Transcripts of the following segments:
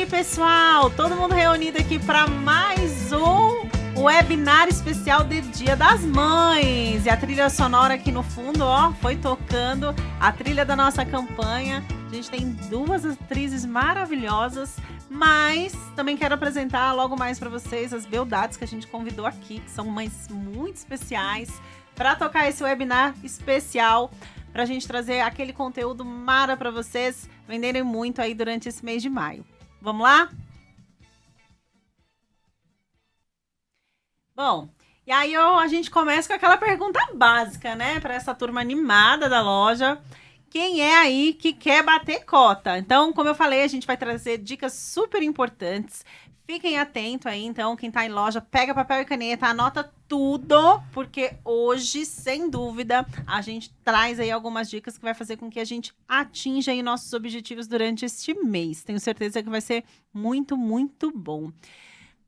Pessoal, todo mundo reunido aqui para mais um webinar especial de Dia das Mães. E a trilha sonora aqui no fundo, ó, foi tocando a trilha da nossa campanha. A gente tem duas atrizes maravilhosas, mas também quero apresentar logo mais para vocês as beldades que a gente convidou aqui, que são mães muito especiais, para tocar esse webinar especial, para a gente trazer aquele conteúdo mara para vocês venderem muito aí durante esse mês de maio. Vamos lá? Bom, e aí a gente começa com aquela pergunta básica, né? Para essa turma animada da loja. Quem é aí que quer bater cota? Então, como eu falei, a gente vai trazer dicas super importantes. Fiquem atentos aí, então, quem tá em loja, pega papel e caneta, anota tudo, porque hoje, sem dúvida, a gente traz aí algumas dicas que vai fazer com que a gente atinja aí nossos objetivos durante este mês. Tenho certeza que vai ser muito, muito bom.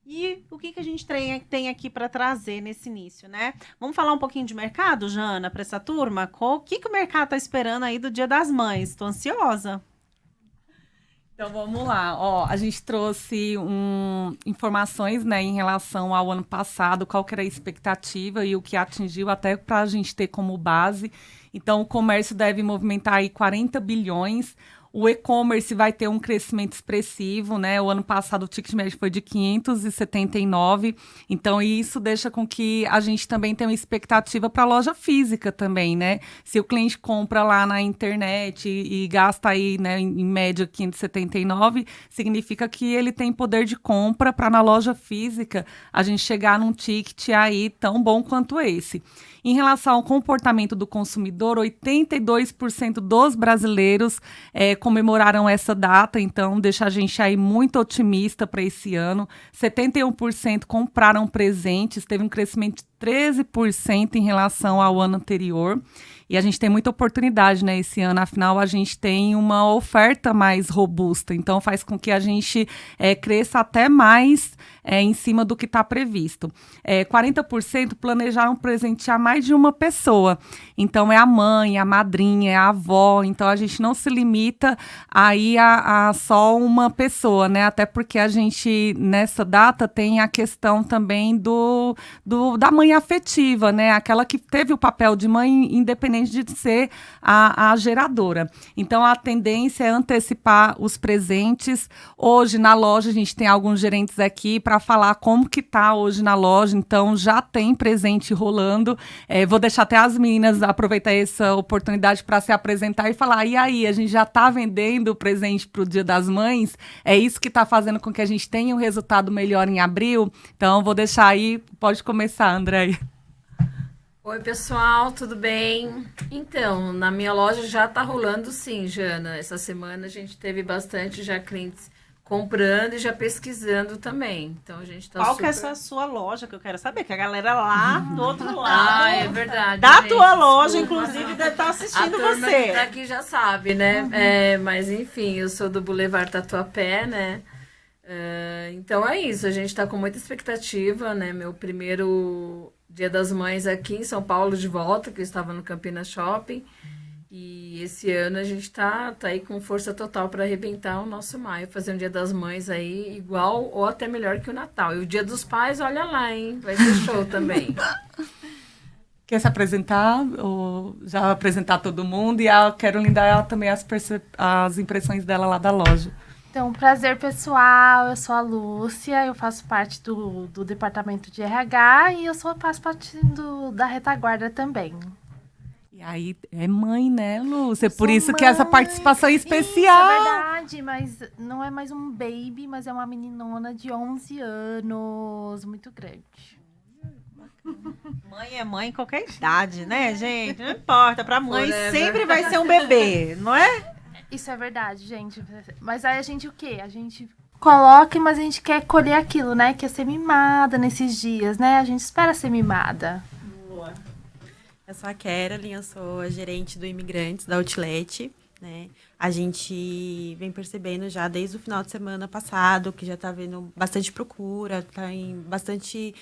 E o que a gente tem aqui para trazer nesse início, né? Vamos falar um pouquinho de mercado, Jana, para essa turma? O que o mercado tá esperando aí do Dia das Mães? Tô ansiosa. Então, vamos lá. Ó, a gente trouxe informações, né, em relação ao ano passado, qual que era a expectativa e o que atingiu, até para a gente ter como base. Então, o comércio deve movimentar aí 40 bilhões. O e-commerce vai ter um crescimento expressivo, né? O ano passado o ticket médio foi de 579. Então, isso deixa com que a gente também tenha uma expectativa para a loja física também, né? Se o cliente compra lá na internet e gasta aí, né, em média 579, significa que ele tem poder de compra para na loja física a gente chegar num ticket aí tão bom quanto esse. Em relação ao comportamento do consumidor, 82% dos brasileiros comemoraram essa data, então deixa a gente aí muito otimista para esse ano. 71% compraram presentes, teve um crescimento de 13% em relação ao ano anterior. E a gente tem muita oportunidade, né, esse ano, afinal a gente tem uma oferta mais robusta, então faz com que a gente cresça até mais em cima do que está previsto. 40% planejaram presentear mais de uma pessoa, então é a mãe, a madrinha, é a avó, então a gente não se limita aí a só uma pessoa, né, até porque a gente nessa data tem a questão também da mãe afetiva, né, aquela que teve o papel de mãe independente de ser a geradora. Então, a tendência é antecipar os presentes. Hoje, na loja, a gente tem alguns gerentes aqui para falar como que tá hoje na loja. Então, já tem presente rolando. Vou deixar até as meninas aproveitar essa oportunidade para se apresentar e falar, e aí, a gente já está vendendo o presente para o Dia das Mães? É isso que está fazendo com que a gente tenha um resultado melhor em abril? Então, vou deixar aí, pode começar, André. Oi, pessoal, tudo bem? Então, na minha loja já tá rolando sim, Jana. Essa semana a gente teve bastante já clientes comprando e já pesquisando também. Então, a gente tá Qual super... que é a sua loja, que eu quero saber? Que a galera lá do outro lado... Ah, é verdade, da gente, tua loja, desculpa. inclusive, deve estar assistindo a turma você. que tá aqui já sabe, né? Mas, enfim, eu sou do Boulevard Tatuapé, né? Então, é isso. A gente tá com muita expectativa, né? Meu primeiro... Dia das Mães aqui em São Paulo de volta, que eu estava no Campinas Shopping. E esse ano a gente tá aí com força total para arrebentar o nosso maio, fazer um Dia das Mães aí igual ou até melhor que o Natal. E o Dia dos Pais, olha lá, hein? Vai ser show também. Quer se apresentar? Ou já apresentar todo mundo? E a Caroline dar também as impressões dela lá da loja. Então, prazer pessoal, eu sou a Lúcia, eu faço parte do departamento de RH e faço parte da retaguarda também. E aí, é mãe, né, Lúcia? Eu Por sou isso que essa mãe. participação é especial. Isso, é verdade, mas não é mais um baby, mas é uma meninona de 11 anos, muito grande. Mãe é mãe em qualquer idade, né, gente? Não importa, pra mãe Forever. sempre vai ser um bebê, não é? Isso é verdade, gente. Mas aí a gente o quê? A gente coloca, mas a gente quer colher aquilo, né? Que é ser mimada nesses dias, né? A gente espera ser mimada. Eu sou a Caroline, eu sou a gerente do Imigrantes, da Outlet, né? A gente vem percebendo já desde o final de semana passado que já está vendo bastante procura, tá em bastante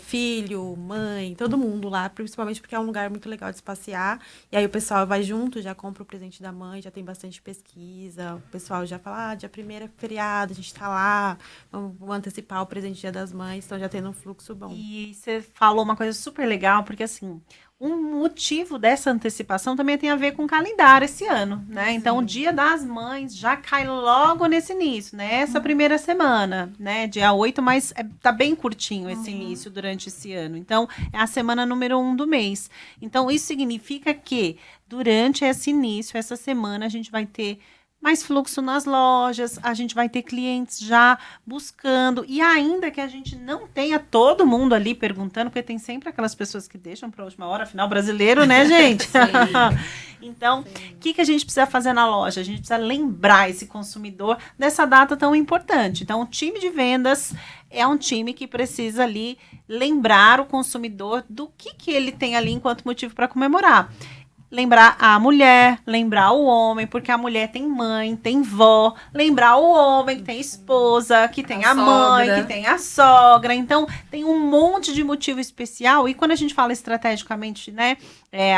filho, mãe, todo mundo lá, principalmente porque é um lugar muito legal de se passear. E aí o pessoal vai junto, já compra o presente da mãe, já tem bastante pesquisa. O pessoal já fala, dia 1º é feriado, a gente está lá, vamos antecipar o presente Dia das Mães, então já tendo um fluxo bom. E você falou uma coisa super legal, porque assim, um motivo dessa antecipação também tem a ver com o calendário esse ano, né? Então, o Dia das Mães já cai logo nesse início, né? Essa primeira semana, né? Dia 8, mas tá bem curtinho esse início durante esse ano. Então, é a semana número 1 do mês. Então, isso significa que durante esse início, essa semana, a gente vai ter mais fluxo nas lojas, a gente vai ter clientes já buscando, e ainda que a gente não tenha todo mundo ali perguntando, porque tem sempre aquelas pessoas que deixam para a última hora, afinal brasileiro, né, gente? Então, o que a gente precisa fazer na loja? A gente precisa lembrar esse consumidor dessa data tão importante. Então, o time de vendas é um time que precisa ali lembrar o consumidor do que ele tem ali enquanto motivo para comemorar. Lembrar a mulher, lembrar o homem, porque a mulher tem mãe, tem vó. Lembrar o homem que tem esposa, que tem a mãe, que tem a sogra. Então, tem um monte de motivo especial. E quando a gente fala estrategicamente, né,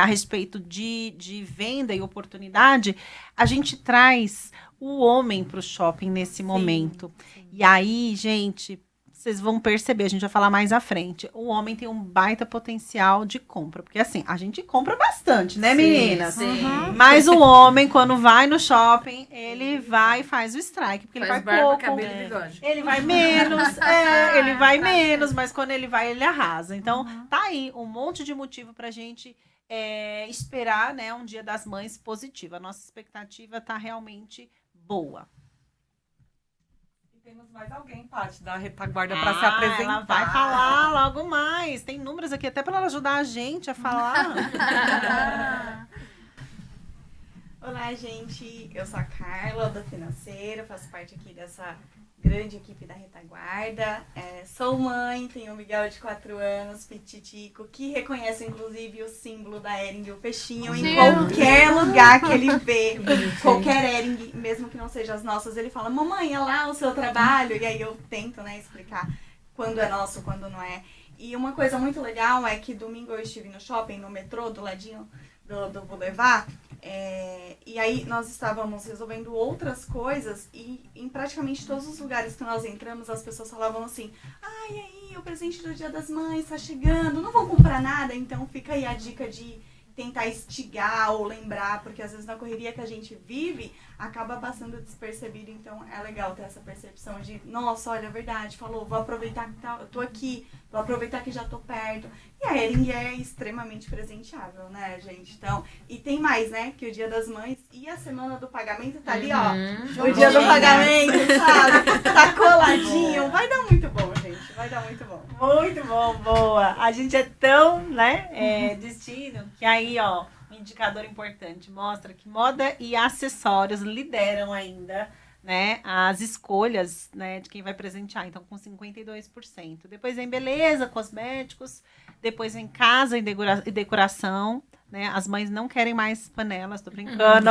a respeito de venda e oportunidade, a gente traz o homem para o shopping nesse momento. Sim. E aí, gente, vocês vão perceber, a gente vai falar mais à frente. O homem tem um baita potencial de compra. Porque assim, a gente compra bastante, né, meninas? Sim. Mas o homem, quando vai no shopping, ele vai e faz o strike. Porque faz ele vai barba, pouco. cabelo e bigode. Ele vai menos, ele vai menos, mas quando ele vai, ele arrasa. Então, tá aí um monte de motivo pra gente esperar, né, um Dia das Mães positivo. A nossa expectativa tá realmente boa. Temos mais alguém, Paty, da retaguarda para se apresentar. Ela vai falar logo mais. Tem números aqui até para ela ajudar a gente a falar. Olá, gente. Eu sou a Carla, do Financeiro. Faço parte aqui dessa grande equipe da retaguarda. Sou mãe, tenho o Miguel de 4 anos, pititico, que reconhece inclusive o símbolo da Hering, o peixinho, em qualquer lugar que ele vê. Qualquer Hering, mesmo que não seja as nossas, ele fala, mamãe, é lá o seu trabalho. E aí eu tento, né, explicar quando é nosso, quando não é. E uma coisa muito legal é que domingo eu estive no shopping, no metrô, do ladinho do Boulevard. E aí nós estávamos resolvendo outras coisas e em praticamente todos os lugares que nós entramos as pessoas falavam assim, e aí o presente do Dia das Mães tá chegando, não vão comprar nada, então fica aí a dica de tentar instigar ou lembrar, porque às vezes na correria que a gente vive acaba passando despercebido, então é legal ter essa percepção de, nossa, olha, é verdade, falou, vou aproveitar que eu tô aqui, vou aproveitar que já tô perto. E a Hering é extremamente presenteável, né, gente? Então, e tem mais, né, que o Dia das Mães e a semana do pagamento tá ali, ó, o dia do pagamento, sabe? Tá coladinho, vai dar muito bom, gente, vai dar muito bom. Muito bom, boa. A gente é tão, né, destino, que aí, ó, um indicador importante mostra que moda e acessórios lideram ainda, né, as escolhas, né, de quem vai presentear. Então, com 52%. Depois vem beleza, cosméticos. Depois vem casa e decoração. Né? As mães não querem mais panelas. Tô brincando.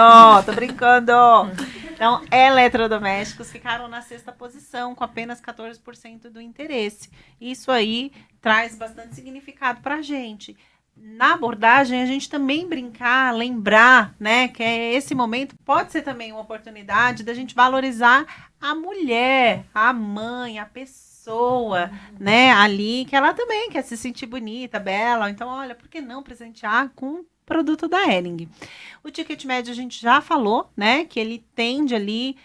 Então, eletrodomésticos ficaram na 6ª posição, com apenas 14% do interesse. Isso aí traz bastante significado pra gente. Na abordagem, a gente também brincar, lembrar, né, que esse momento pode ser também uma oportunidade da gente valorizar a mulher, a mãe, a pessoa, né, ali, que ela também quer se sentir bonita, bela. Então, olha, por que não presentear com produto da Hering? O ticket médio a gente já falou, né, que ele tende ali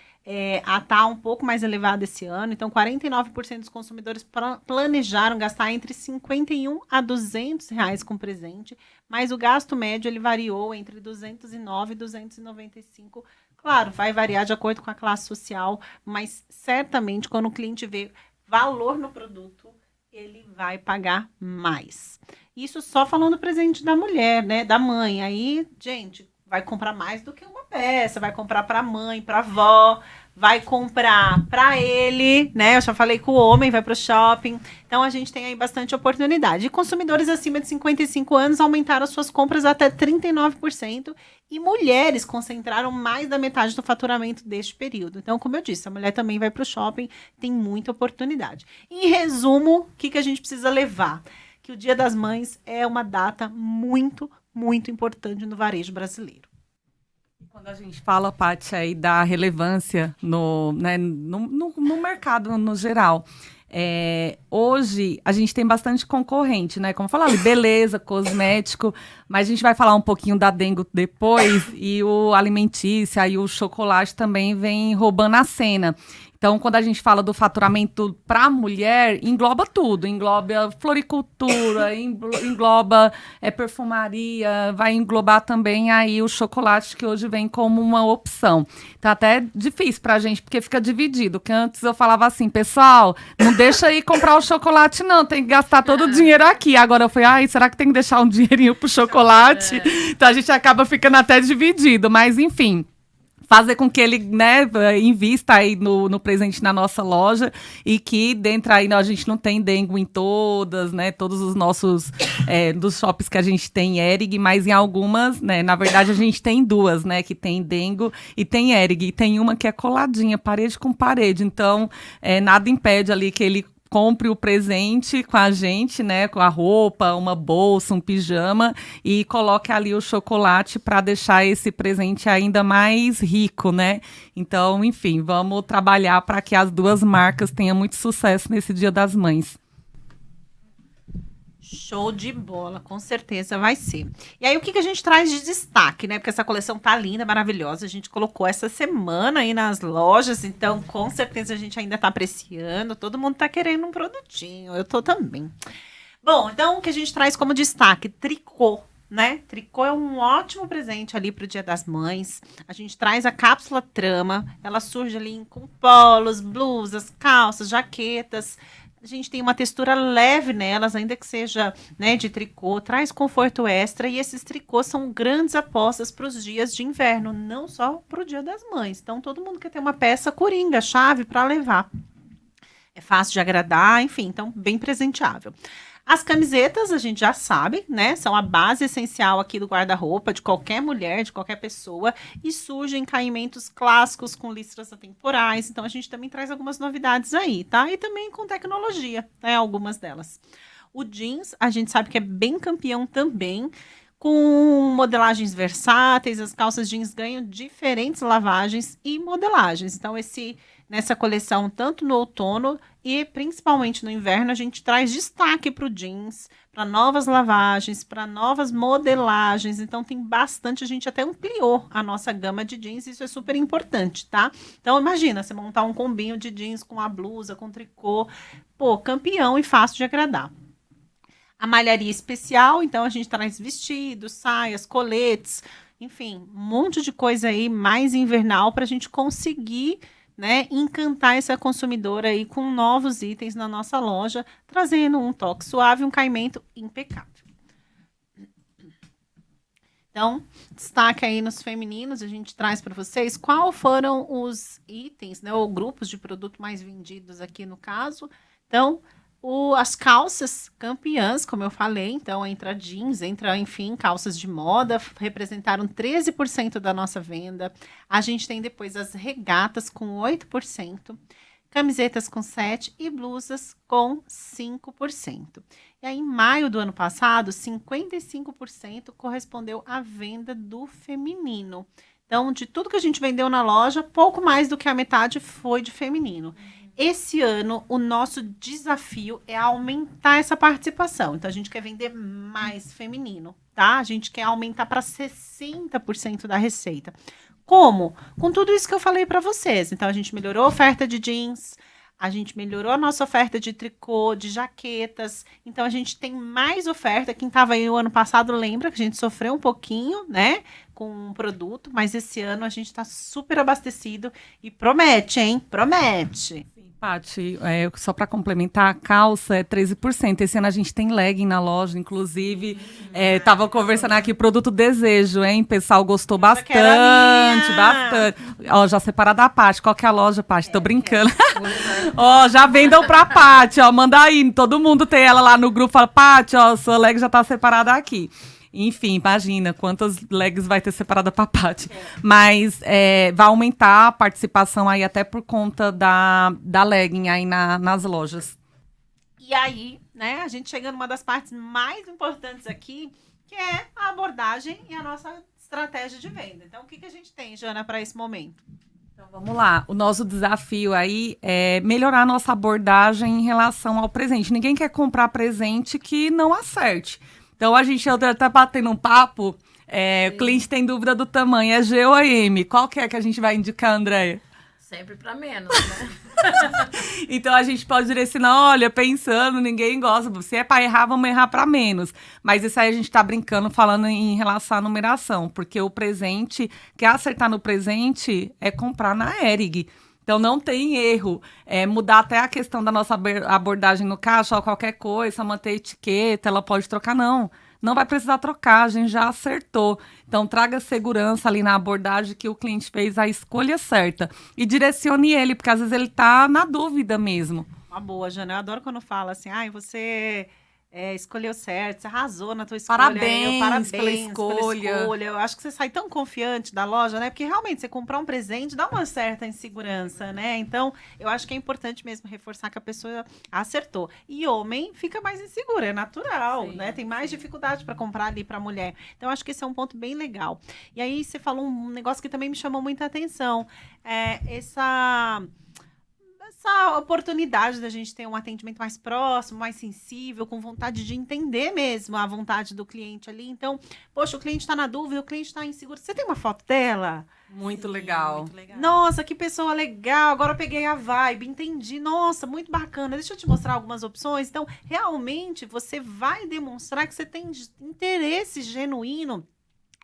a estar um pouco mais elevado esse ano. Então, 49% dos consumidores planejaram gastar entre R$51 a R$200 com presente, mas o gasto médio ele variou entre R$209 e R$295. Claro, vai variar de acordo com a classe social, mas certamente quando o cliente vê valor no produto, ele vai pagar mais. Isso só falando presente da mulher, né, da mãe. Aí, gente, vai comprar mais do que uma peça, vai comprar para a mãe, para a avó, vai comprar para ele, né? Eu já falei que o homem vai para o shopping. Então, a gente tem aí bastante oportunidade. E consumidores acima de 55 anos aumentaram suas compras até 39%. E mulheres concentraram mais da metade do faturamento deste período. Então, como eu disse, a mulher também vai para o shopping, tem muita oportunidade. Em resumo, o que a gente precisa levar? Que o Dia das Mães é uma data muito, muito importante no varejo brasileiro. Quando a gente fala, Paty, aí da relevância no mercado no geral, hoje a gente tem bastante concorrente, né? Como eu falei, beleza, cosmético, mas a gente vai falar um pouquinho da Dengo depois, e o alimentícia e o chocolate também vem roubando a cena. Então, quando a gente fala do faturamento para a mulher, engloba tudo. Engloba floricultura, engloba perfumaria, vai englobar também aí o chocolate, que hoje vem como uma opção. Então, até difícil para a gente, porque fica dividido. Que antes eu falava assim, pessoal, não deixa aí comprar o chocolate, não. Tem que gastar todo o dinheiro aqui. Agora eu falei, será que tem que deixar um dinheirinho pro chocolate? Então, a gente acaba ficando até dividido. Mas, enfim, fazer com que ele, né, invista aí no presente na nossa loja, e que dentro aí a gente não tem Dengo em todas, né, todos os nossos, dos shops que a gente tem Hering, mas em algumas, né, na verdade a gente tem duas, né, que tem Dengo e tem Hering, e tem uma que é coladinha, parede com parede, então nada impede ali que ele compre o presente com a gente, né, com a roupa, uma bolsa, um pijama, e coloque ali o chocolate para deixar esse presente ainda mais rico, né? Então, enfim, vamos trabalhar para que as duas marcas tenham muito sucesso nesse Dia das Mães. Show de bola, com certeza vai ser. E aí, o que a gente traz de destaque, né? Porque essa coleção tá linda, maravilhosa. A gente colocou essa semana aí nas lojas, então com certeza a gente ainda tá apreciando. Todo mundo tá querendo um produtinho, eu tô também. Bom, então o que a gente traz como destaque? Tricô, né? Tricô é um ótimo presente ali pro Dia das Mães. A gente traz a cápsula trama, ela surge ali com polos, blusas, calças, jaquetas. A gente tem uma textura leve nelas, ainda que seja, né, de tricô, traz conforto extra, e esses tricôs são grandes apostas para os dias de inverno, não só para o Dia das Mães. Então, todo mundo quer ter uma peça coringa, chave para levar. É fácil de agradar, enfim, então bem presenteável. As camisetas, a gente já sabe, né? São a base essencial aqui do guarda-roupa de qualquer mulher, de qualquer pessoa. E surgem caimentos clássicos com listras atemporais. Então, a gente também traz algumas novidades aí, tá? E também com tecnologia, né? Algumas delas. O jeans, a gente sabe que é bem campeão também, com modelagens versáteis. As calças jeans ganham diferentes lavagens e modelagens. Então, nessa coleção, tanto no outono e principalmente no inverno, a gente traz destaque para o jeans, para novas lavagens, para novas modelagens. Então, tem bastante, a gente até ampliou a nossa gama de jeans, isso é super importante, tá? Então, imagina, você montar um combinho de jeans com a blusa, com tricô, pô, campeão e fácil de agradar. A malharia especial, então a gente traz vestidos, saias, coletes, enfim, um monte de coisa aí mais invernal para a gente conseguir, né, encantar essa consumidora aí com novos itens na nossa loja, trazendo um toque suave, um caimento impecável. Então, destaque aí nos femininos, a gente traz para vocês qual foram os itens, né, ou grupos de produto mais vendidos aqui no caso. Então, as calças campeãs, como eu falei, então entra jeans, enfim, calças de moda, representaram 13% da nossa venda. A gente tem depois as regatas com 8%, camisetas com 7% e blusas com 5%. E aí, em maio do ano passado, 55% correspondeu à venda do feminino. Então, de tudo que a gente vendeu na loja, pouco mais do que a metade foi de feminino. Esse ano, o nosso desafio é aumentar essa participação. Então, a gente quer vender mais feminino, tá? A gente quer aumentar para 60% da receita. Como? Com tudo isso que eu falei para vocês. Então, a gente melhorou a oferta de jeans, a gente melhorou a nossa oferta de tricô, de jaquetas. Então, a gente tem mais oferta. Quem estava aí o ano passado lembra que a gente sofreu um pouquinho, né? com um produto, mas esse ano a gente está super abastecido e promete, hein? Promete. Paty, só para complementar, a calça é 13%. Esse ano a gente tem legging na loja, inclusive. Tava conversando aqui, produto desejo, hein? O pessoal gostou bastante, bastante. Ó, já separado da Paty. Qual que é a loja, Paty? Tô brincando. Ó, já vendam pra Paty, ó. Manda aí. Todo mundo tem ela lá no grupo. Fala, Paty, ó, sua leg já tá separada aqui. Enfim, imagina quantas legs vai ter separada para a Paty. Mas vai aumentar a participação aí até por conta da legging aí nas lojas. E aí, né, a gente chega numa das partes mais importantes aqui, que é a abordagem e a nossa estratégia de venda. Então, o que a gente tem, Jana, para esse momento? Então, vamos lá. O nosso desafio aí é melhorar a nossa abordagem em relação ao presente. Ninguém quer comprar presente que não acerte. Então, a gente tá batendo um papo, o cliente tem dúvida do tamanho, é G ou é M? Qual que é que a gente vai indicar, Andréia? Sempre para menos, né? Então, a gente pode direcionar, olha, pensando, ninguém gosta, se é para errar, vamos errar para menos. Mas isso aí a gente tá brincando, falando em relação à numeração, porque o presente, quer acertar no presente, é comprar na Hering. Então, não tem erro. Mudar até a questão da nossa abordagem no caixa, ou qualquer coisa, manter etiqueta, ela pode trocar, não. Não vai precisar trocar, a gente já acertou. Então, traga segurança ali na abordagem que o cliente fez a escolha certa. E direcione ele, porque às vezes ele tá na dúvida mesmo. Uma boa, Jana. Eu adoro quando fala assim, você escolheu certo, você arrasou na tua escolha. Parabéns pela escolha. Eu acho que você sai tão confiante da loja, né? Porque realmente você comprar um presente dá uma certa insegurança, né? Então, eu acho que é importante mesmo reforçar que a pessoa acertou. E homem fica mais inseguro, é natural, sim, né? Tem mais dificuldade para comprar ali para mulher. Então, eu acho que esse é um ponto bem legal. E aí, você falou um negócio que também me chamou muita atenção. Essa oportunidade da gente ter um atendimento mais próximo, mais sensível, com vontade de entender mesmo a vontade do cliente ali. Então, poxa, o cliente está na dúvida, o cliente está inseguro. Você tem uma foto dela? Muito legal. Nossa, que pessoa legal. Agora eu peguei a vibe, entendi. Nossa, muito bacana. Deixa eu te mostrar algumas opções. Então, realmente, você vai demonstrar que você tem interesse genuíno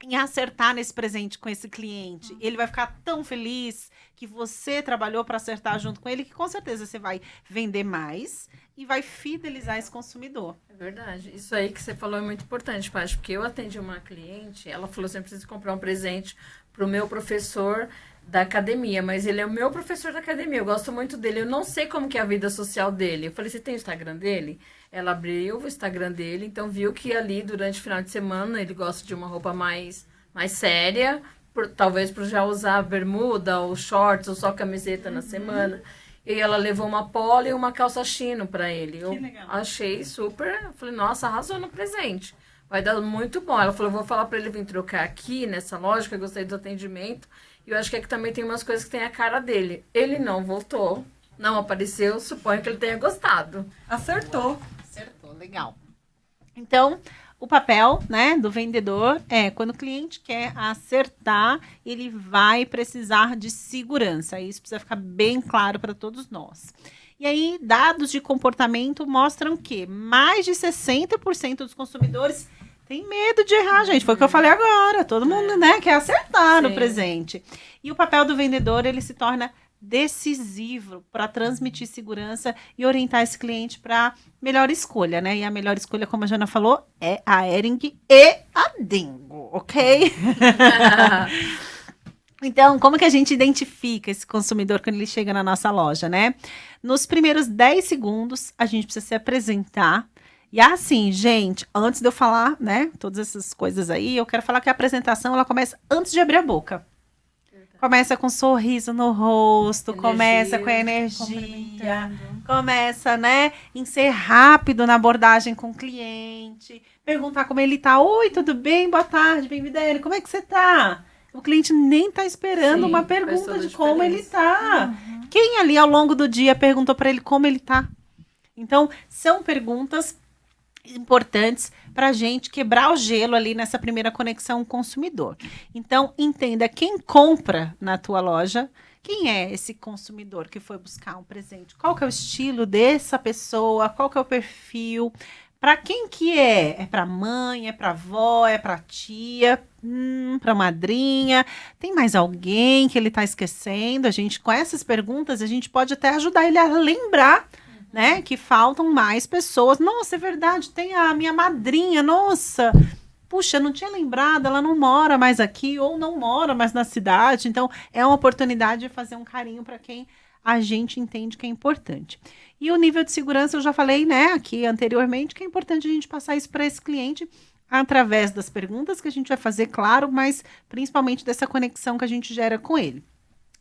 em acertar nesse presente com esse cliente. Ele vai ficar tão feliz que você trabalhou para acertar junto com ele, que com certeza você vai vender mais e vai fidelizar esse consumidor. É verdade. Isso aí que você falou é muito importante, Paty, porque eu atendi uma cliente, ela falou assim, eu preciso comprar um presente para o meu professor da academia, mas ele é o meu professor da academia, eu gosto muito dele, eu não sei como que é a vida social dele. Eu falei, você tem o Instagram dele? Ela abriu o Instagram dele, então viu que ali, durante o final de semana, ele gosta de uma roupa mais séria, talvez por já usar bermuda, ou shorts, ou só camiseta na semana. E ela levou uma polo e uma calça chino para ele. Eu achei super, eu falei, nossa, arrasou no presente. Vai dar muito bom. Ela falou, eu vou falar para ele vir trocar aqui, nessa loja, que eu gostei do atendimento. E eu acho que aqui também tem umas coisas que tem a cara dele. Ele não voltou, não apareceu, suponho que ele tenha gostado. Acertou, legal. Então, o papel, né, do vendedor quando o cliente quer acertar, ele vai precisar de segurança. Isso precisa ficar bem claro para todos nós. E aí, dados de comportamento mostram que mais de 60% dos consumidores têm medo de errar, gente. Foi o que eu falei agora. Todo mundo, né, quer acertar no presente. E o papel do vendedor, ele se torna decisivo para transmitir segurança e orientar esse cliente para melhor escolha, né? E a melhor escolha, como a Jana falou, é a Hering e a Dingo, ok? Então, como que a gente identifica esse consumidor quando ele chega na nossa loja, né? Nos primeiros 10 segundos, a gente precisa se apresentar. E assim, gente, antes de eu falar, né, todas essas coisas aí, eu quero falar que a apresentação, ela começa antes de abrir a boca. Começa com um sorriso no rosto, começa com a energia, começa, né, em ser rápido na abordagem com o cliente, perguntar como ele tá. Oi, tudo bem? Boa tarde, bem-vindo. Como é que você tá? O cliente nem tá esperando uma pergunta de como ele tá. Quem ali ao longo do dia perguntou para ele como ele tá? Então, são perguntas importantes para a gente quebrar o gelo ali nessa primeira conexão consumidor. Então, entenda quem compra na tua loja, quem é esse consumidor que foi buscar um presente, qual que é o estilo dessa pessoa, qual que é o perfil, Para quem que é? É para mãe, é para avó, é para tia, para madrinha? Tem mais alguém que ele está esquecendo? A gente, com essas perguntas, a gente pode até ajudar ele a lembrar, né, que faltam mais pessoas. Nossa, é verdade, tem a minha madrinha, nossa, puxa, não tinha lembrado, ela não mora mais aqui ou não mora mais na cidade. Então, é uma oportunidade de fazer um carinho para quem a gente entende que é importante. E o nível de segurança, eu já falei, né, aqui anteriormente, que é importante a gente passar isso para esse cliente através das perguntas que a gente vai fazer, claro, mas principalmente dessa conexão que a gente gera com ele.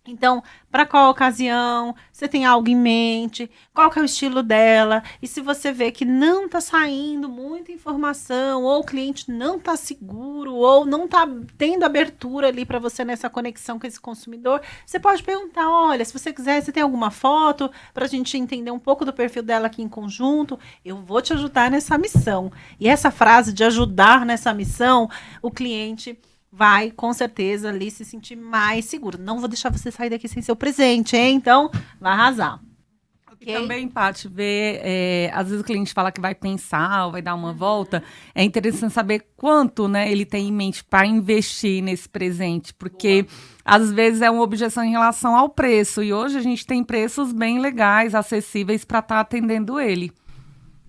Então, para qual ocasião, você tem algo em mente, qual que é o estilo dela, e se você vê que não está saindo muita informação, ou o cliente não está seguro, ou não está tendo abertura ali para você nessa conexão com esse consumidor, você pode perguntar, olha, se você quiser, você tem alguma foto para a gente entender um pouco do perfil dela aqui em conjunto, eu vou te ajudar nessa missão. E essa frase de ajudar nessa missão, o cliente vai, com certeza, ali se sentir mais seguro. Não vou deixar você sair daqui sem seu presente, hein? Então, vai arrasar. Okay? E também, Paty, às vezes o cliente fala que vai pensar ou vai dar uma volta. É interessante saber quanto, né, ele tem em mente para investir nesse presente, porque às vezes é uma objeção em relação ao preço. E hoje a gente tem preços bem legais, acessíveis para estar atendendo ele.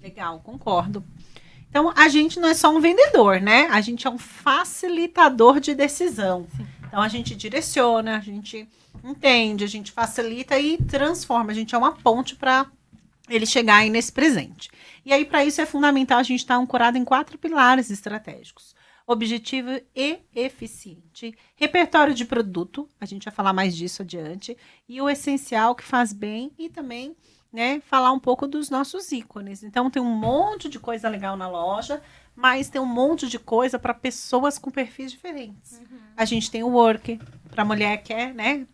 Legal, concordo. Então, a gente não é só um vendedor, né? A gente é um facilitador de decisão. Sim. Então, a gente direciona, a gente entende, a gente facilita e transforma. A gente é uma ponte para ele chegar aí nesse presente. E aí, para isso, é fundamental a gente estar ancorado em 4 pilares estratégicos. Objetivo e eficiente. Repertório de produto, a gente vai falar mais disso adiante. E o essencial que faz bem e também, né, falar um pouco dos nossos ícones. Então, tem um monte de coisa legal na loja, mas tem um monte de coisa para pessoas com perfis diferentes. A gente tem o work, para a mulher que é, né,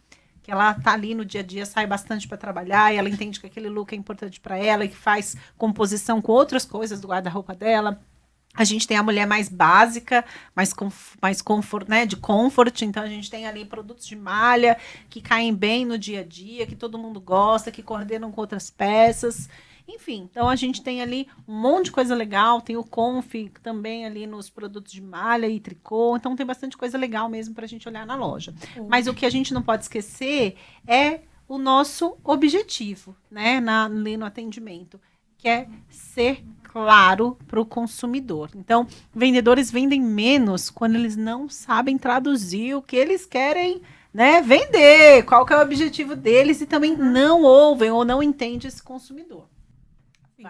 que ela tá ali no dia a dia, sai bastante para trabalhar, e ela entende que aquele look é importante para ela, e que faz composição com outras coisas do guarda-roupa dela. A gente tem a mulher mais básica, mais comfort, né, de comfort. Então, a gente tem ali produtos de malha que caem bem no dia a dia, que todo mundo gosta, que coordenam com outras peças. Enfim, então a gente tem ali um monte de coisa legal. Tem o Conf também ali nos produtos de malha e tricô. Então, tem bastante coisa legal mesmo para a gente olhar na loja. Mas o que a gente não pode esquecer é o nosso objetivo, né, ali no atendimento, que é ser claro para o consumidor. Então, vendedores vendem menos quando eles não sabem traduzir o que eles querem, né, vender, qual que é o objetivo deles, e também não ouvem ou não entendem esse consumidor.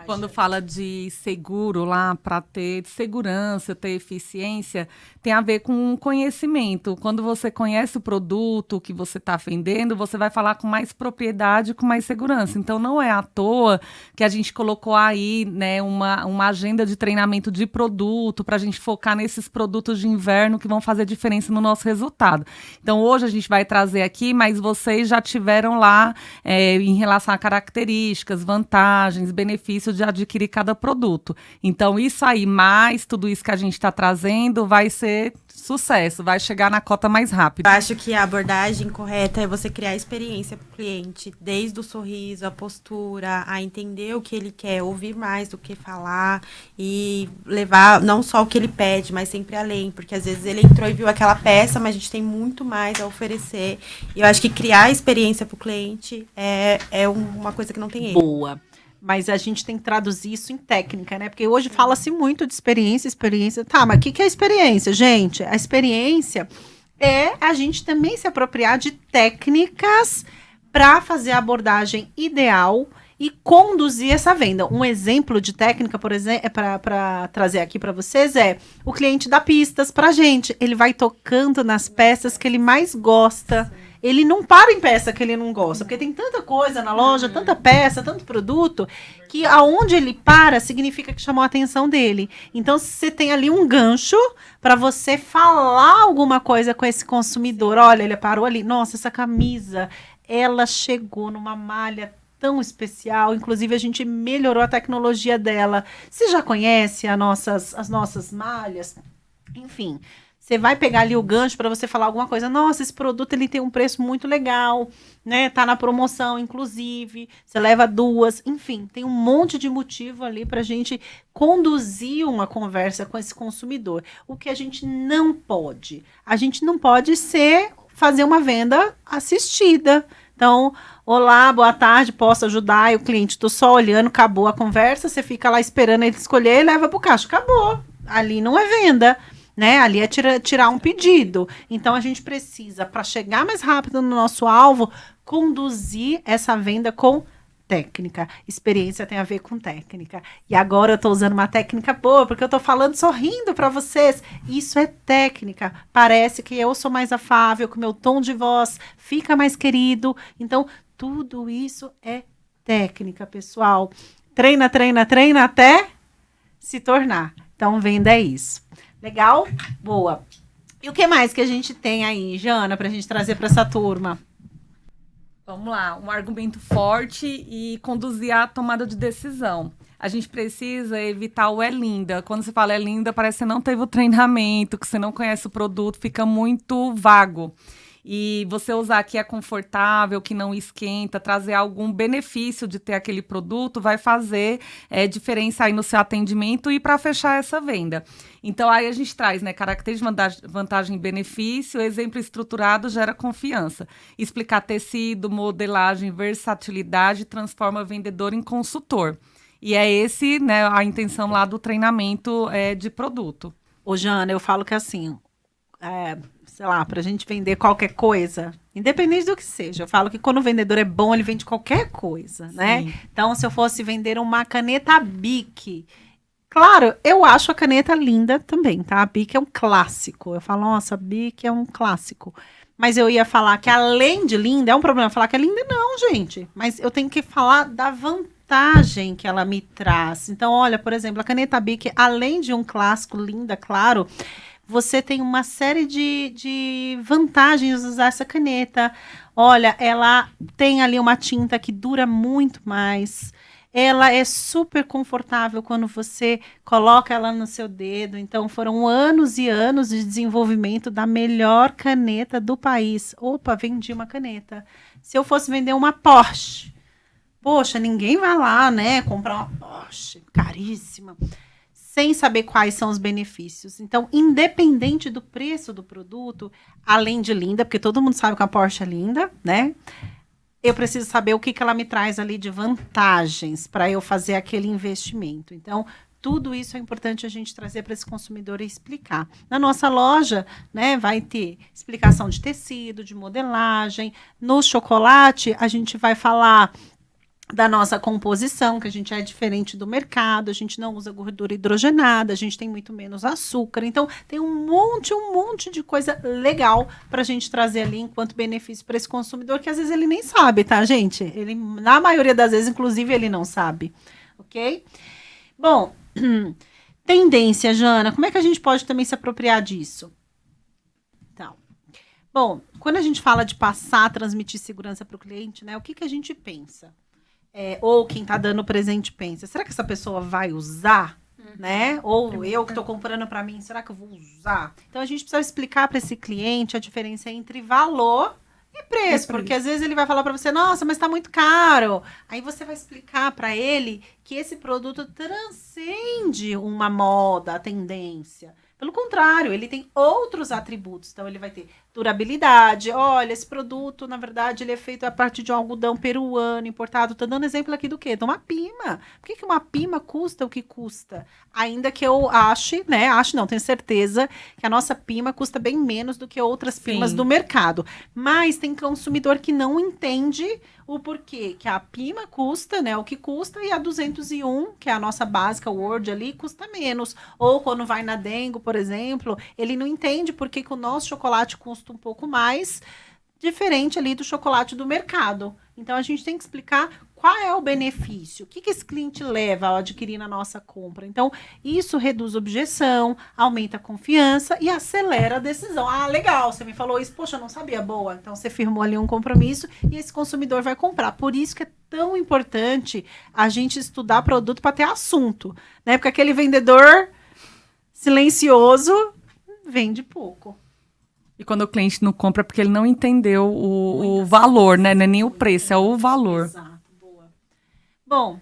Quando fala de seguro lá, para ter segurança, ter eficiência, tem a ver com conhecimento. Quando você conhece o produto que você está vendendo, você vai falar com mais propriedade, com mais segurança. Então, não é à toa que a gente colocou aí, né, uma agenda de treinamento de produto para a gente focar nesses produtos de inverno que vão fazer diferença no nosso resultado. Então, hoje a gente vai trazer aqui, mas vocês já tiveram lá em relação a características, vantagens, benefícios de adquirir cada produto. Então, isso aí, mais tudo isso que a gente está trazendo, vai ser sucesso, vai chegar na cota mais rápido. Eu acho que a abordagem correta é você criar experiência para o cliente, desde o sorriso, a postura, a entender o que ele quer, ouvir mais do que falar e levar não só o que ele pede, mas sempre além, porque às vezes ele entrou e viu aquela peça, mas a gente tem muito mais a oferecer. E eu acho que criar experiência para o cliente é uma coisa que não tem erro. Boa. Mas a gente tem que traduzir isso em técnica, né? Porque hoje fala-se muito de experiência. Tá, mas o que é experiência, gente? A experiência é a gente também se apropriar de técnicas para fazer a abordagem ideal e conduzir essa venda. Um exemplo de técnica, por exemplo, para trazer aqui para vocês é o cliente dá pistas para a gente. Ele vai tocando nas peças que ele mais gosta. Ele não para em peça que ele não gosta, porque tem tanta coisa na loja, tanta peça, tanto produto, que aonde ele para significa que chamou a atenção dele. Então, você tem ali um gancho para você falar alguma coisa com esse consumidor. Olha, ele parou ali. Nossa, essa camisa, ela chegou numa malha tão especial. Inclusive, a gente melhorou a tecnologia dela. Você já conhece as nossas malhas? Enfim, Você vai pegar ali o gancho para você falar alguma coisa. Nossa, esse produto ele tem um preço muito legal, né? Tá na promoção, inclusive. Você leva 2. Enfim, tem um monte de motivo ali para a gente conduzir uma conversa com esse consumidor. O que a gente não pode? A gente não pode fazer uma venda assistida. Então, olá, boa tarde, posso ajudar? E o cliente, tô só olhando, acabou a conversa, você fica lá esperando ele escolher e leva pro caixa. Acabou. Ali não é venda, né? Ali é tirar um pedido. Então, a gente precisa, para chegar mais rápido no nosso alvo, conduzir essa venda com técnica. Experiência tem a ver com técnica. E agora eu tô usando uma técnica boa, porque eu tô falando sorrindo para vocês. Isso é técnica. Parece que eu sou mais afável, que o meu tom de voz fica mais querido. Então, tudo isso é técnica, pessoal. Treina, treina, treina até se tornar. Então, venda é isso. Legal? Boa. E o que mais que a gente tem aí, Jana, pra gente trazer para essa turma? Vamos lá, um argumento forte e conduzir a tomada de decisão. A gente precisa evitar o é linda. Quando você fala é linda, parece que você não teve o treinamento, que você não conhece o produto, fica muito vago. E você usar que é confortável, que não esquenta, trazer algum benefício de ter aquele produto, vai fazer diferença aí no seu atendimento e para fechar essa venda. Então, aí a gente traz, né, características, vantagem e benefício, exemplo estruturado gera confiança. Explicar tecido, modelagem, versatilidade, transforma o vendedor em consultor. E é esse, né, a intenção lá do treinamento de produto. Ô, Jana, eu falo que assim, sei lá, pra gente vender qualquer coisa, independente do que seja, eu falo que quando o vendedor é bom, ele vende qualquer coisa, né? Sim. Então, se eu fosse vender uma caneta Bic, claro, eu acho a caneta linda também, tá? A Bic é um clássico. Eu falo, nossa, a Bic é um clássico. Mas eu ia falar que além de linda, é um problema falar que é linda? Não, gente. Mas eu tenho que falar da vantagem que ela me traz. Então, olha, por exemplo, a caneta Bic, além de um clássico, linda, claro, você tem uma série de vantagens de usar essa caneta. Olha, ela tem ali uma tinta que dura muito mais. Ela é super confortável quando você coloca ela no seu dedo. Então, foram anos e anos de desenvolvimento da melhor caneta do país. Opa, vendi uma caneta. Se eu fosse vender uma Porsche, poxa, ninguém vai lá, né, comprar uma Porsche caríssima, sem saber quais são os benefícios. Então, independente do preço do produto, além de linda, porque todo mundo sabe que a Porsche é linda, né? Eu preciso saber o que ela me traz ali de vantagens para eu fazer aquele investimento. Então, tudo isso é importante a gente trazer para esse consumidor e explicar. Na nossa loja, né, vai ter explicação de tecido, de modelagem. No chocolate, a gente vai falar da nossa composição, que a gente é diferente do mercado, a gente não usa gordura hidrogenada, a gente tem muito menos açúcar. Então, tem um monte de coisa legal para a gente trazer ali enquanto benefício para esse consumidor, que às vezes ele nem sabe, tá, gente? Ele, na maioria das vezes, inclusive, ele não sabe, ok? Bom, tendência, Jana, como é que a gente pode também se apropriar disso? Então, bom, quando a gente fala de passar, transmitir segurança para o cliente, né, o que a gente pensa? Ou quem está dando o presente pensa, será que essa pessoa vai usar? Né? Ou eu que estou comprando para mim, será que eu vou usar? Então, a gente precisa explicar para esse cliente a diferença entre valor e preço, porque às vezes ele vai falar para você, nossa, mas está muito caro. Aí você vai explicar para ele que esse produto transcende uma moda, a tendência. Pelo contrário, ele tem outros atributos. Então, ele vai ter durabilidade. Olha, esse produto, na verdade, ele é feito a partir de um algodão peruano, importado. Estou dando exemplo aqui do quê? De uma pima. Por que uma pima custa o que custa? Ainda que eu ache, né? Tenho certeza que a nossa pima custa bem menos do que outras pimas do mercado. Mas tem consumidor que não entende o porquê que a pima custa, né? O que custa, e a 201, que é a nossa básica Word ali, custa menos. Ou quando vai na Dengo, por exemplo, ele não entende por que o nosso chocolate custa um pouco mais, diferente ali do chocolate do mercado. Então, a gente tem que explicar qual é o benefício, o que esse cliente leva ao adquirir na nossa compra. Então, isso reduz objeção, aumenta a confiança e acelera a decisão. Ah, legal, você me falou isso, poxa, eu não sabia, boa. Então, você firmou ali um compromisso e esse consumidor vai comprar. Por isso que é tão importante a gente estudar produto para ter assunto, né? Porque aquele vendedor silencioso vende pouco. E quando o cliente não compra, é porque ele não entendeu o valor, né? Não é nem o preço, é o valor. Exato, boa. Bom,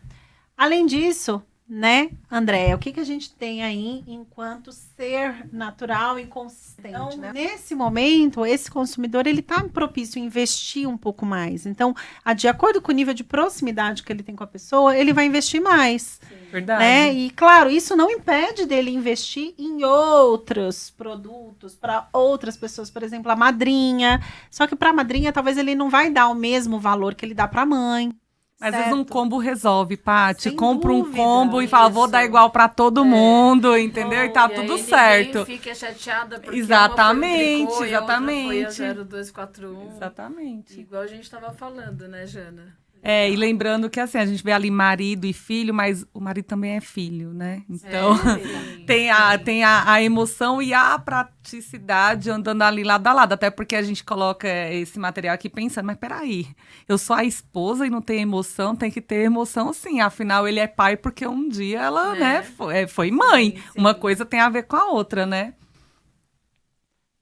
além disso, né, Andréia, o que a gente tem aí enquanto ser natural e consistente, então, né? Nesse momento, esse consumidor, ele tá propício a investir um pouco mais. Então, de acordo com o nível de proximidade que ele tem com a pessoa, ele vai investir mais. Verdade. Né? E, claro, isso não impede dele investir em outros produtos para outras pessoas, por exemplo, a madrinha. Só que para a madrinha, talvez ele não vai dar o mesmo valor que ele dá para a mãe. Às vezes um combo resolve, Paty. Sem Compra um dúvida, combo e fala, vou dar igual para todo mundo, entendeu? E tá E tudo aí certo. ninguém fica chateada porque exatamente, uma foi tricô, exatamente. E a outra foi a 0241. Exatamente. Igual a gente tava falando, né, Jana? E lembrando que assim, a gente vê ali marido e filho, mas o marido também é filho, né? Então, tem a emoção e a praticidade andando ali lado a lado. Até porque a gente coloca esse material aqui pensando, mas peraí, eu sou a esposa e não tenho emoção, tem que ter emoção sim. Afinal, ele é pai porque um dia ela, né, foi mãe. Sim. Uma coisa tem a ver com a outra, né?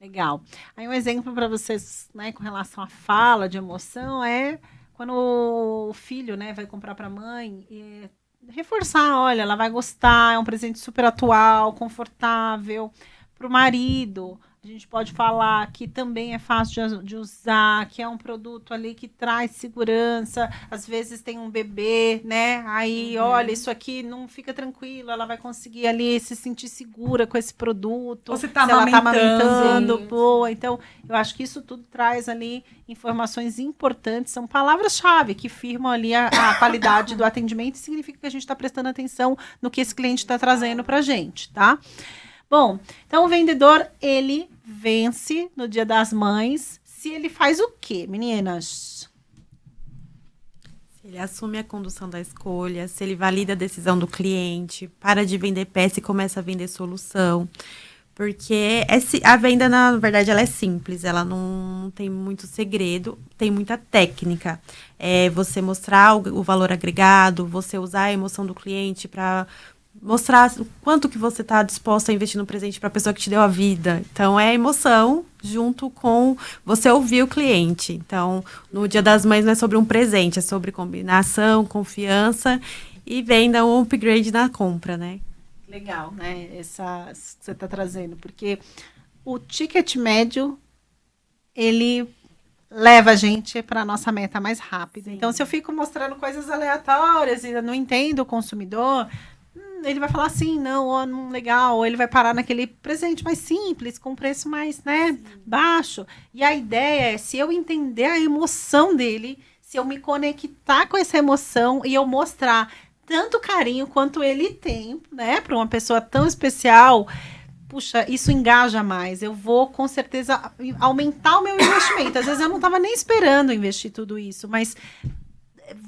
Legal. Aí um exemplo para vocês, né, com relação à fala de emoção é quando o filho, né, vai comprar para a mãe e reforçar, olha, ela vai gostar, é um presente super atual, confortável. Para o marido, a gente pode falar que também é fácil de usar, que é um produto ali que traz segurança. Às vezes tem um bebê, né? Aí, olha, isso aqui não fica tranquilo, ela vai conseguir ali se sentir segura com esse produto. Ou se tá ela tá amamentando. amamentando, boa. Então, eu acho que isso tudo traz ali informações importantes, são palavras-chave que firmam ali a qualidade do atendimento e significa que a gente está prestando atenção no que esse cliente está trazendo para a gente, tá? Bom, então o vendedor, ele vence no Dia das Mães se ele faz o quê, meninas? Se ele assume a condução da escolha, se ele valida a decisão do cliente, para de vender peça e começa a vender solução. Porque a venda, na verdade, ela é simples, ela não tem muito segredo, tem muita técnica. É você mostrar o valor agregado, você usar a emoção do cliente para mostrar o quanto que você está disposto a investir no presente para a pessoa que te deu a vida. Então, é emoção junto com você ouvir o cliente. Então, no Dia das Mães não é sobre um presente, é sobre combinação, confiança e venda um upgrade na compra, né? Legal, né? Essa que você está trazendo, porque o ticket médio, ele leva a gente para a nossa meta mais rápido. Sim. Então, se eu fico mostrando coisas aleatórias e eu não entendo o consumidor, ele vai falar assim, não, legal, ou ele vai parar naquele presente mais simples, com preço mais, né, baixo. E a ideia é, se eu entender a emoção dele, se eu me conectar com essa emoção e eu mostrar tanto carinho quanto ele tem, né, para uma pessoa tão especial, puxa, isso engaja mais. Eu vou, com certeza, aumentar o meu investimento. Às vezes eu não estava nem esperando investir tudo isso, mas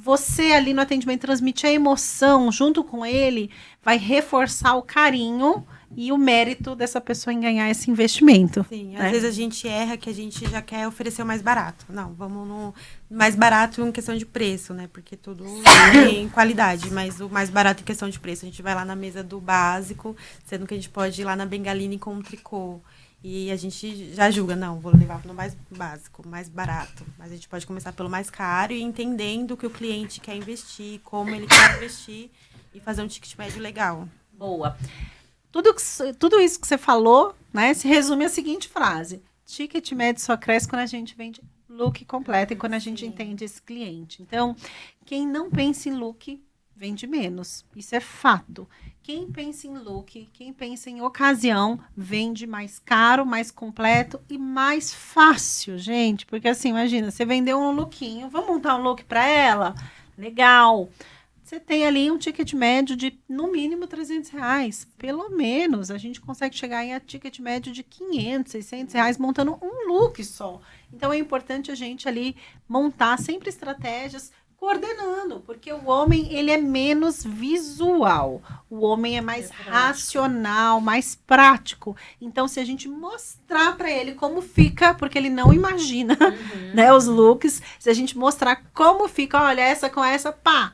você ali no atendimento transmite a emoção junto com ele, vai reforçar o carinho e o mérito dessa pessoa em ganhar esse investimento. Sim, né? Às vezes a gente erra que a gente já quer oferecer o mais barato. Não, vamos no mais barato em questão de preço, né? Porque tudo tem qualidade, mas o mais barato em questão de preço. A gente vai lá na mesa do básico, sendo que a gente pode ir lá na Bengaline com um tricô. E a gente já julga, não, vou levar no mais básico, mais barato. Mas a gente pode começar pelo mais caro e entendendo o que o cliente quer investir, como ele quer investir e fazer um ticket médio legal. Boa. Tudo isso que você falou, né, se resume à seguinte frase. Ticket médio só cresce quando a gente vende look completo e quando a gente entende esse cliente. Então, quem não pensa em look, vende menos. Isso é fato. Quem pensa em look, quem pensa em ocasião, vende mais caro, mais completo e mais fácil, gente. Porque assim, imagina, você vendeu um lookinho, vamos montar um look para ela? Legal. Você tem ali um ticket médio de, no mínimo, R$300. Pelo menos, a gente consegue chegar em a ticket médio de R$500, R$600, montando um look só. Então, é importante a gente ali montar sempre estratégias coordenando, porque o homem, ele é menos visual. O homem é mais racional, mais prático. Então, se a gente mostrar para ele como fica, porque ele não imagina, né, os looks, se a gente mostrar como fica, olha, essa com essa, pá,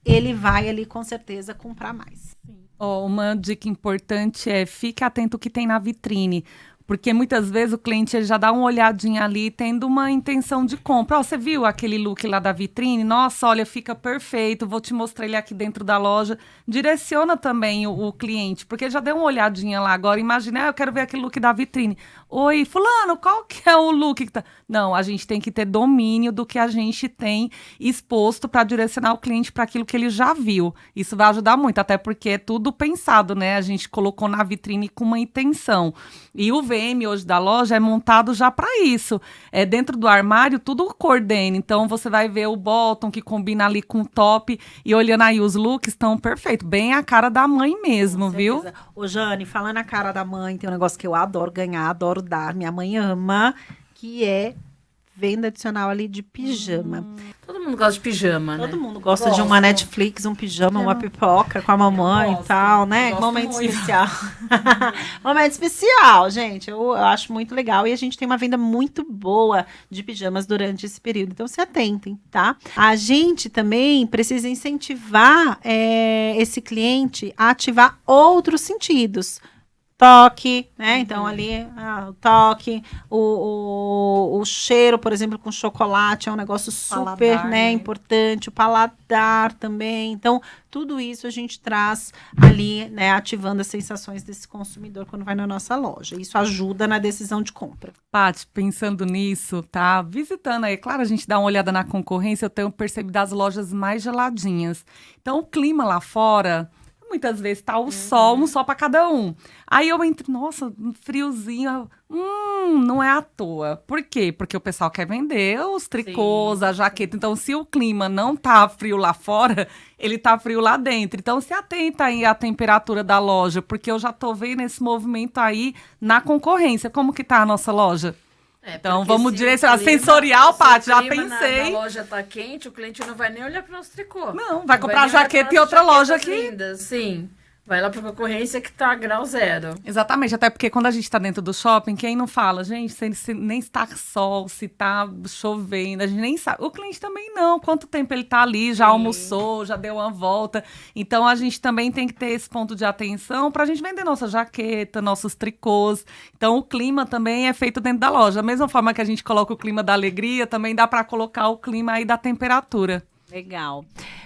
ele vai ali com certeza comprar mais. Uma dica importante é fique atento ao que tem na vitrine. Porque muitas vezes o cliente ele já dá uma olhadinha ali, tendo uma intenção de compra. Ó, você viu aquele look lá da vitrine? Nossa, olha, fica perfeito, vou te mostrar ele aqui dentro da loja. Direciona também o cliente, porque ele já deu uma olhadinha lá. Agora, imagina, eu quero ver aquele look da vitrine. Oi, fulano, qual que é o look que tá... Não, a gente tem que ter domínio do que a gente tem exposto para direcionar o cliente para aquilo que ele já viu. Isso vai ajudar muito, até porque é tudo pensado, né? A gente colocou na vitrine com uma intenção. E o VM hoje da loja é montado já para isso. É dentro do armário, tudo coordena. Então, você vai ver o bottom que combina ali com o top e olhando aí os looks estão perfeitos. Bem a cara da mãe mesmo, viu? Ô, Jane, falando a cara da mãe, tem um negócio que eu adoro ganhar, adoro dar. Minha mãe ama, que é venda adicional ali de pijama. Todo mundo gosta de pijama, né? Todo mundo gosta de uma Netflix, um pijama, uma pipoca com a mamãe e tal, né? Momento especial. Momento especial, gente. Eu acho muito legal. E a gente tem uma venda muito boa de pijamas durante esse período. Então, se atentem, tá? A gente também precisa incentivar esse cliente a ativar outros sentidos. Toque, né? Então, ali, o toque, o cheiro, por exemplo, com chocolate é um negócio super, paladar, né, importante. O paladar também. Então, tudo isso a gente traz ali, né, ativando as sensações desse consumidor quando vai na nossa loja. Isso ajuda na decisão de compra. Paty, pensando nisso, tá? Visitando aí, claro, a gente dá uma olhada na concorrência, eu tenho percebido as lojas mais geladinhas. Então, o clima lá fora... Muitas vezes tá o sol, um sol para cada um. Aí eu entro, nossa, um friozinho. Não é à toa. Por quê? Porque o pessoal quer vender os tricôs, a jaqueta. Então, se o clima não tá frio lá fora, ele tá frio lá dentro. Então, se atenta aí à temperatura da loja, porque eu já tô vendo esse movimento aí na concorrência. Como que tá a nossa loja? Então, vamos direcionar. Sensorial, Paty, já pensei. Se a loja tá quente, o cliente não vai nem olhar para o nosso tricô. Não, vai comprar jaqueta em outra loja aqui. Lindas, sim. Vai lá para concorrência que tá grau zero. Exatamente, até porque quando a gente tá dentro do shopping, quem não fala, gente, se nem está sol, se tá chovendo, a gente nem sabe. O cliente também não, quanto tempo ele tá ali, já almoçou, já deu uma volta. Então, a gente também tem que ter esse ponto de atenção pra gente vender nossa jaqueta, nossos tricôs. Então, o clima também é feito dentro da loja. Da mesma forma que a gente coloca o clima da alegria, também dá pra colocar o clima aí da temperatura. Legal.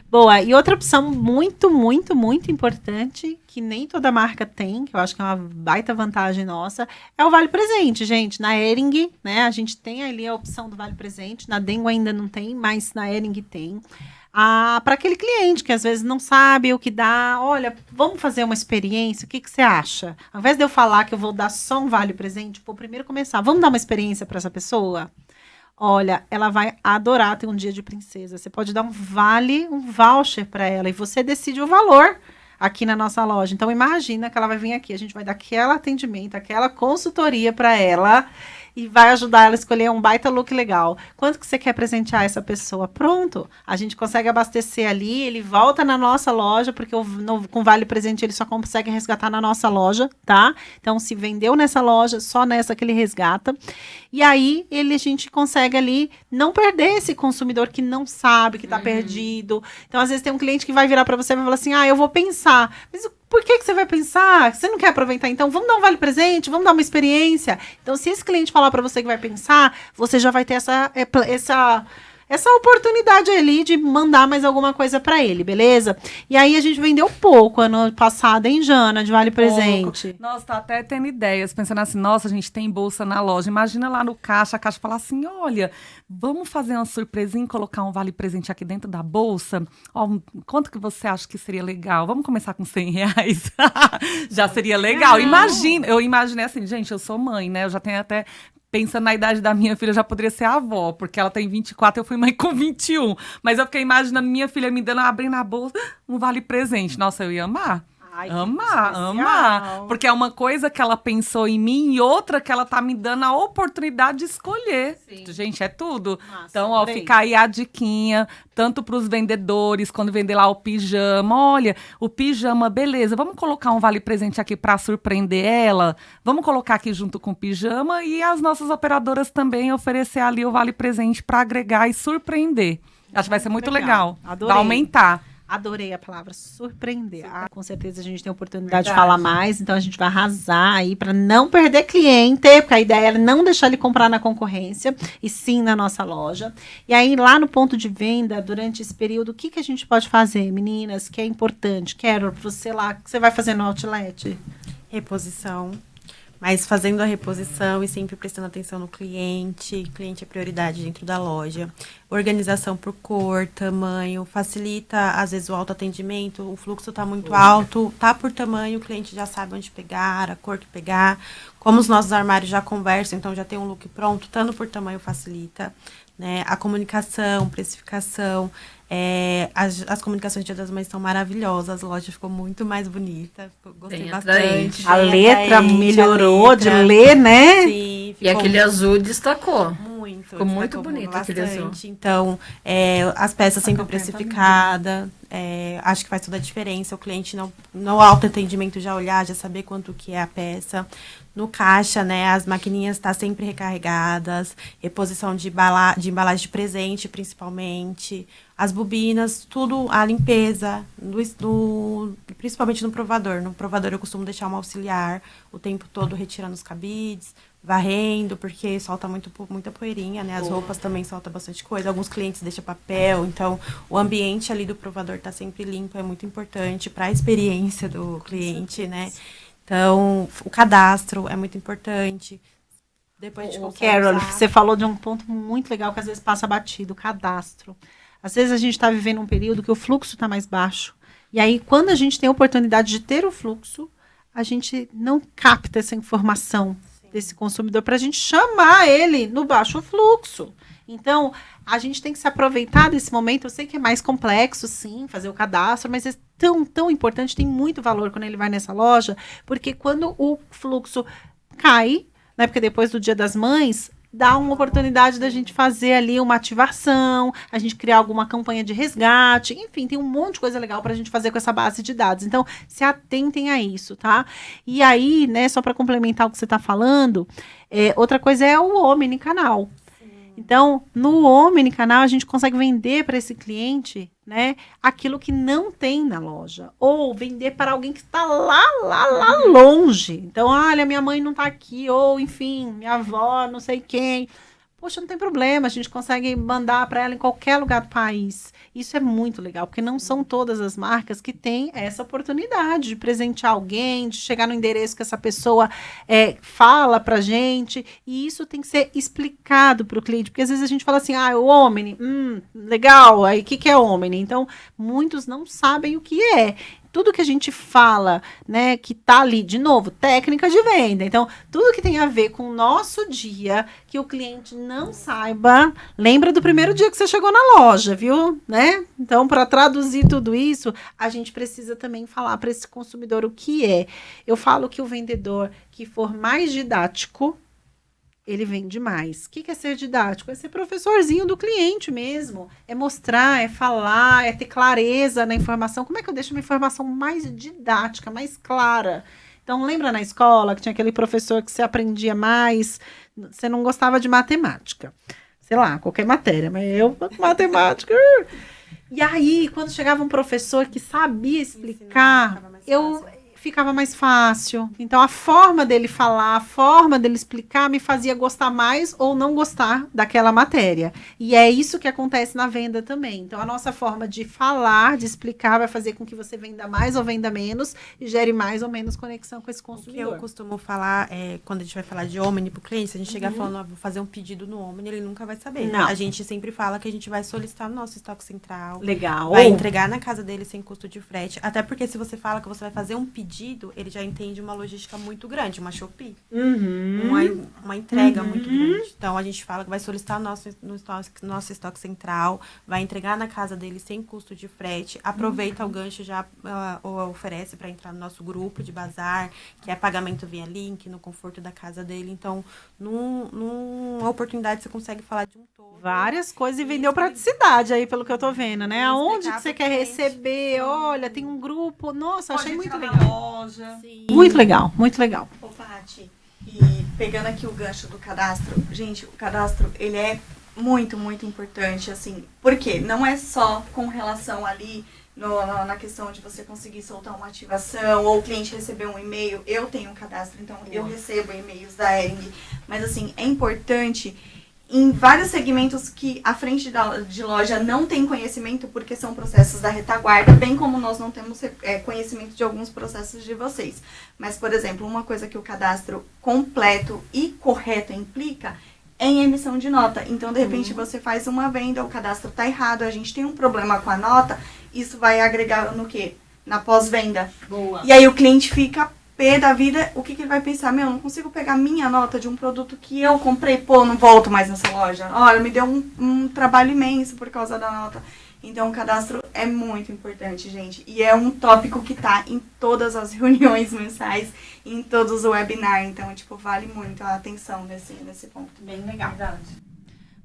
Boa, e outra opção muito, muito, muito importante, que nem toda marca tem, que eu acho que é uma baita vantagem nossa, é o Vale Presente, gente. Na Hering, né, a gente tem ali a opção do Vale Presente, na Dengo ainda não tem, mas na Hering tem. Para aquele cliente que às vezes não sabe o que dá, olha, vamos fazer uma experiência, o que você acha? Ao invés de eu falar que eu vou dar só um Vale Presente, primeiro começar, vamos dar uma experiência para essa pessoa? Olha, ela vai adorar ter um dia de princesa. Você pode dar um voucher para ela e você decide o valor aqui na nossa loja. Então, imagina que ela vai vir aqui, a gente vai dar aquele atendimento, aquela consultoria para ela e vai ajudar ela a escolher um baita look legal. Quanto que você quer presentear essa pessoa? Pronto, a gente consegue abastecer ali, ele volta na nossa loja, porque com Vale Presente ele só consegue resgatar na nossa loja, tá? Então, se vendeu nessa loja, só nessa que ele resgata. E aí, a gente consegue ali não perder esse consumidor que não sabe, que tá perdido. Então, às vezes tem um cliente que vai virar para você e vai falar assim, eu vou pensar. Mas por que você vai pensar? Você não quer aproveitar? Então, vamos dar um Vale Presente, vamos dar uma experiência. Então, se esse cliente falar para você que vai pensar, você já vai ter essa oportunidade ali de mandar mais alguma coisa para ele, beleza? E aí a gente vendeu pouco ano passado, hein, Jana, de Vale Presente. Nossa, tá até tendo ideias, pensando assim, nossa, a gente tem bolsa na loja. Imagina lá no caixa, a caixa falar assim, olha, vamos fazer uma surpresinha e colocar um Vale Presente aqui dentro da bolsa? Ó, quanto que você acha que seria legal? Vamos começar com R$100? Já seria legal. Imagina, eu imaginei assim, gente, eu sou mãe, né? Eu já tenho até... Pensando na idade da minha filha, já poderia ser a avó, porque ela tem 24, eu fui mãe com 21. Mas eu fiquei imaginando minha filha me dando, abrindo a bolsa, um Vale Presente. Nossa, eu ia amar. Ai, amar. Porque é uma coisa que ela pensou em mim e outra que ela tá me dando a oportunidade de escolher. Sim. Gente, é tudo. Nossa, então, ó, fica aí a diquinha, tanto pros vendedores, quando vender lá o pijama. Olha, o pijama, beleza, vamos colocar um Vale Presente aqui pra surpreender ela? Vamos colocar aqui junto com o pijama e as nossas operadoras também oferecer ali o Vale Presente pra agregar e surpreender. Acho que vai ser muito legal. Adorei. Vai aumentar. Adorei a palavra surpreender. Com certeza a gente tem a oportunidade de falar mais, então a gente vai arrasar aí para não perder cliente, porque a ideia é não deixar ele comprar na concorrência, e sim na nossa loja. E aí, lá no ponto de venda, durante esse período, o que a gente pode fazer, meninas, que é importante? Quero você lá, o que você vai fazer no outlet? Reposição. Mas fazendo a reposição e sempre prestando atenção no cliente. Cliente é prioridade dentro da loja. Organização por cor, tamanho. Facilita, às vezes, o autoatendimento. O fluxo está muito alto. Tá por tamanho, o cliente já sabe onde pegar, a cor que pegar. Como os nossos armários já conversam, então já tem um look pronto. Estando por tamanho facilita. Né? A comunicação, precificação. As comunicações do Dia das Mães são maravilhosas, a loja ficou muito mais bonita, gostei Bem bastante. atraente. A letra atraente, melhorou a letra. de ler, né? Sim, E aquele azul destacou. muito, ficou muito destacou bonito aquele azul. Então, as peças sempre campanha tá precificadas, acho que faz toda a diferença, o cliente no autoatendimento já olhar, já saber quanto que é a peça. No caixa, né, as maquininhas estão sempre recarregadas, reposição de embalagem de presente, principalmente, as bobinas, tudo, a limpeza, principalmente no provador. No provador eu costumo deixar um auxiliar o tempo todo retirando os cabides, varrendo, porque solta muita poeirinha, né, as roupas também soltam bastante coisa, alguns clientes deixam papel, então o ambiente ali do provador está sempre limpo, é muito importante para a experiência do cliente, né. Então, o cadastro é muito importante. Depois a gente consegue Carol, usar. você falou de um ponto muito legal que às vezes passa batido, o cadastro. Às vezes a gente está vivendo um período que o fluxo está mais baixo. E aí, quando a gente tem a oportunidade de ter o fluxo, a gente não capta essa informação desse consumidor para a gente chamar ele no baixo fluxo. Então, a gente tem que se aproveitar desse momento. Eu sei que é mais complexo, sim, fazer o cadastro, mas é tão importante, tem muito valor quando ele vai nessa loja, porque quando o fluxo cai, né, porque depois do Dia das Mães, dá uma oportunidade da gente fazer ali uma ativação, a gente criar alguma campanha de resgate, enfim, tem um monte de coisa legal para a gente fazer com essa base de dados. Então, se atentem a isso, tá? E aí, né, só para complementar o que você está falando, outra coisa é o omnicanal. Então, no omnicanal, a gente consegue vender para esse cliente, né, aquilo que não tem na loja. Ou vender para alguém que está lá longe. Então, olha, minha mãe não está aqui. Ou, enfim, minha avó, não sei quem. Poxa, não tem problema, a gente consegue mandar para ela em qualquer lugar do país. Isso é muito legal, porque não são todas as marcas que têm essa oportunidade de presentear alguém, de chegar no endereço que essa pessoa fala pra gente. E isso tem que ser explicado para o cliente, porque às vezes a gente fala assim, o Omni, legal, aí o que é Omni? Então, muitos não sabem o que é. Tudo que a gente fala, né, que tá ali, de novo, técnica de venda. Então, tudo que tem a ver com o nosso dia, que o cliente não saiba, lembra do primeiro dia que você chegou na loja, viu? Né? Então, para traduzir tudo isso, a gente precisa também falar para esse consumidor o que é. Eu falo que o vendedor que for mais didático, ele vende mais. O que é ser didático? É ser professorzinho do cliente mesmo. É mostrar, é falar, é ter clareza na informação. Como é que eu deixo uma informação mais didática, mais clara? Então, lembra na escola que tinha aquele professor que você aprendia mais? Você não gostava de matemática. Sei lá, qualquer matéria, mas eu, matemática. E aí, quando chegava um professor que sabia explicar, ficava mais fácil. Então, a forma dele falar, a forma dele explicar me fazia gostar mais ou não gostar daquela matéria. E é isso que acontece na venda também. Então, a nossa forma de falar, de explicar, vai fazer com que você venda mais ou venda menos e gere mais ou menos conexão com esse consumidor. O que eu costumo falar, quando a gente vai falar de Omni pro cliente, se a gente chegar falando, vou fazer um pedido no Omni, ele nunca vai saber. Não. A gente sempre fala que a gente vai solicitar no nosso estoque central. Legal. Vai entregar na casa dele sem custo de frete. Até porque se você fala que você vai fazer um pedido, ele já entende uma logística muito grande, uma Shopee. Uma entrega muito grande. Então, a gente fala que vai solicitar nosso estoque central, vai entregar na casa dele sem custo de frete, aproveita o gancho, já oferece para entrar no nosso grupo de bazar, que é pagamento via link, no conforto da casa dele. Então, numa oportunidade, você consegue falar de um todo. Várias coisas e vendeu praticidade aí, pelo que eu tô vendo, né? Aonde que você quer receber? Olha, tem um grupo. Nossa, achei muito legal. Sim. Muito legal, muito legal. Ô, Paty, e pegando aqui o gancho do cadastro, gente, o cadastro, ele é muito importante, assim, porque não é só com relação ali na questão de você conseguir soltar uma ativação ou o cliente receber um e-mail. Eu tenho um cadastro, então eu recebo e-mails da Ering. Mas, assim, é importante em vários segmentos que a frente de loja não tem conhecimento, porque são processos da retaguarda, bem como nós não temos conhecimento de alguns processos de vocês. Mas, por exemplo, uma coisa que o cadastro completo e correto implica é em emissão de nota. Então, de repente, você faz uma venda, o cadastro está errado, a gente tem um problema com a nota, isso vai agregar no quê? Na pós-venda. Boa. E aí o cliente fica pé da vida, o que ele vai pensar? Meu, não consigo pegar minha nota de um produto que eu comprei, pô, não volto mais nessa loja. Olha, me deu um trabalho imenso por causa da nota. Então, o cadastro é muito importante, gente. E é um tópico que tá em todas as reuniões mensais, em todos os webinars. Então, tipo, vale muito a atenção nesse ponto. Bem legal.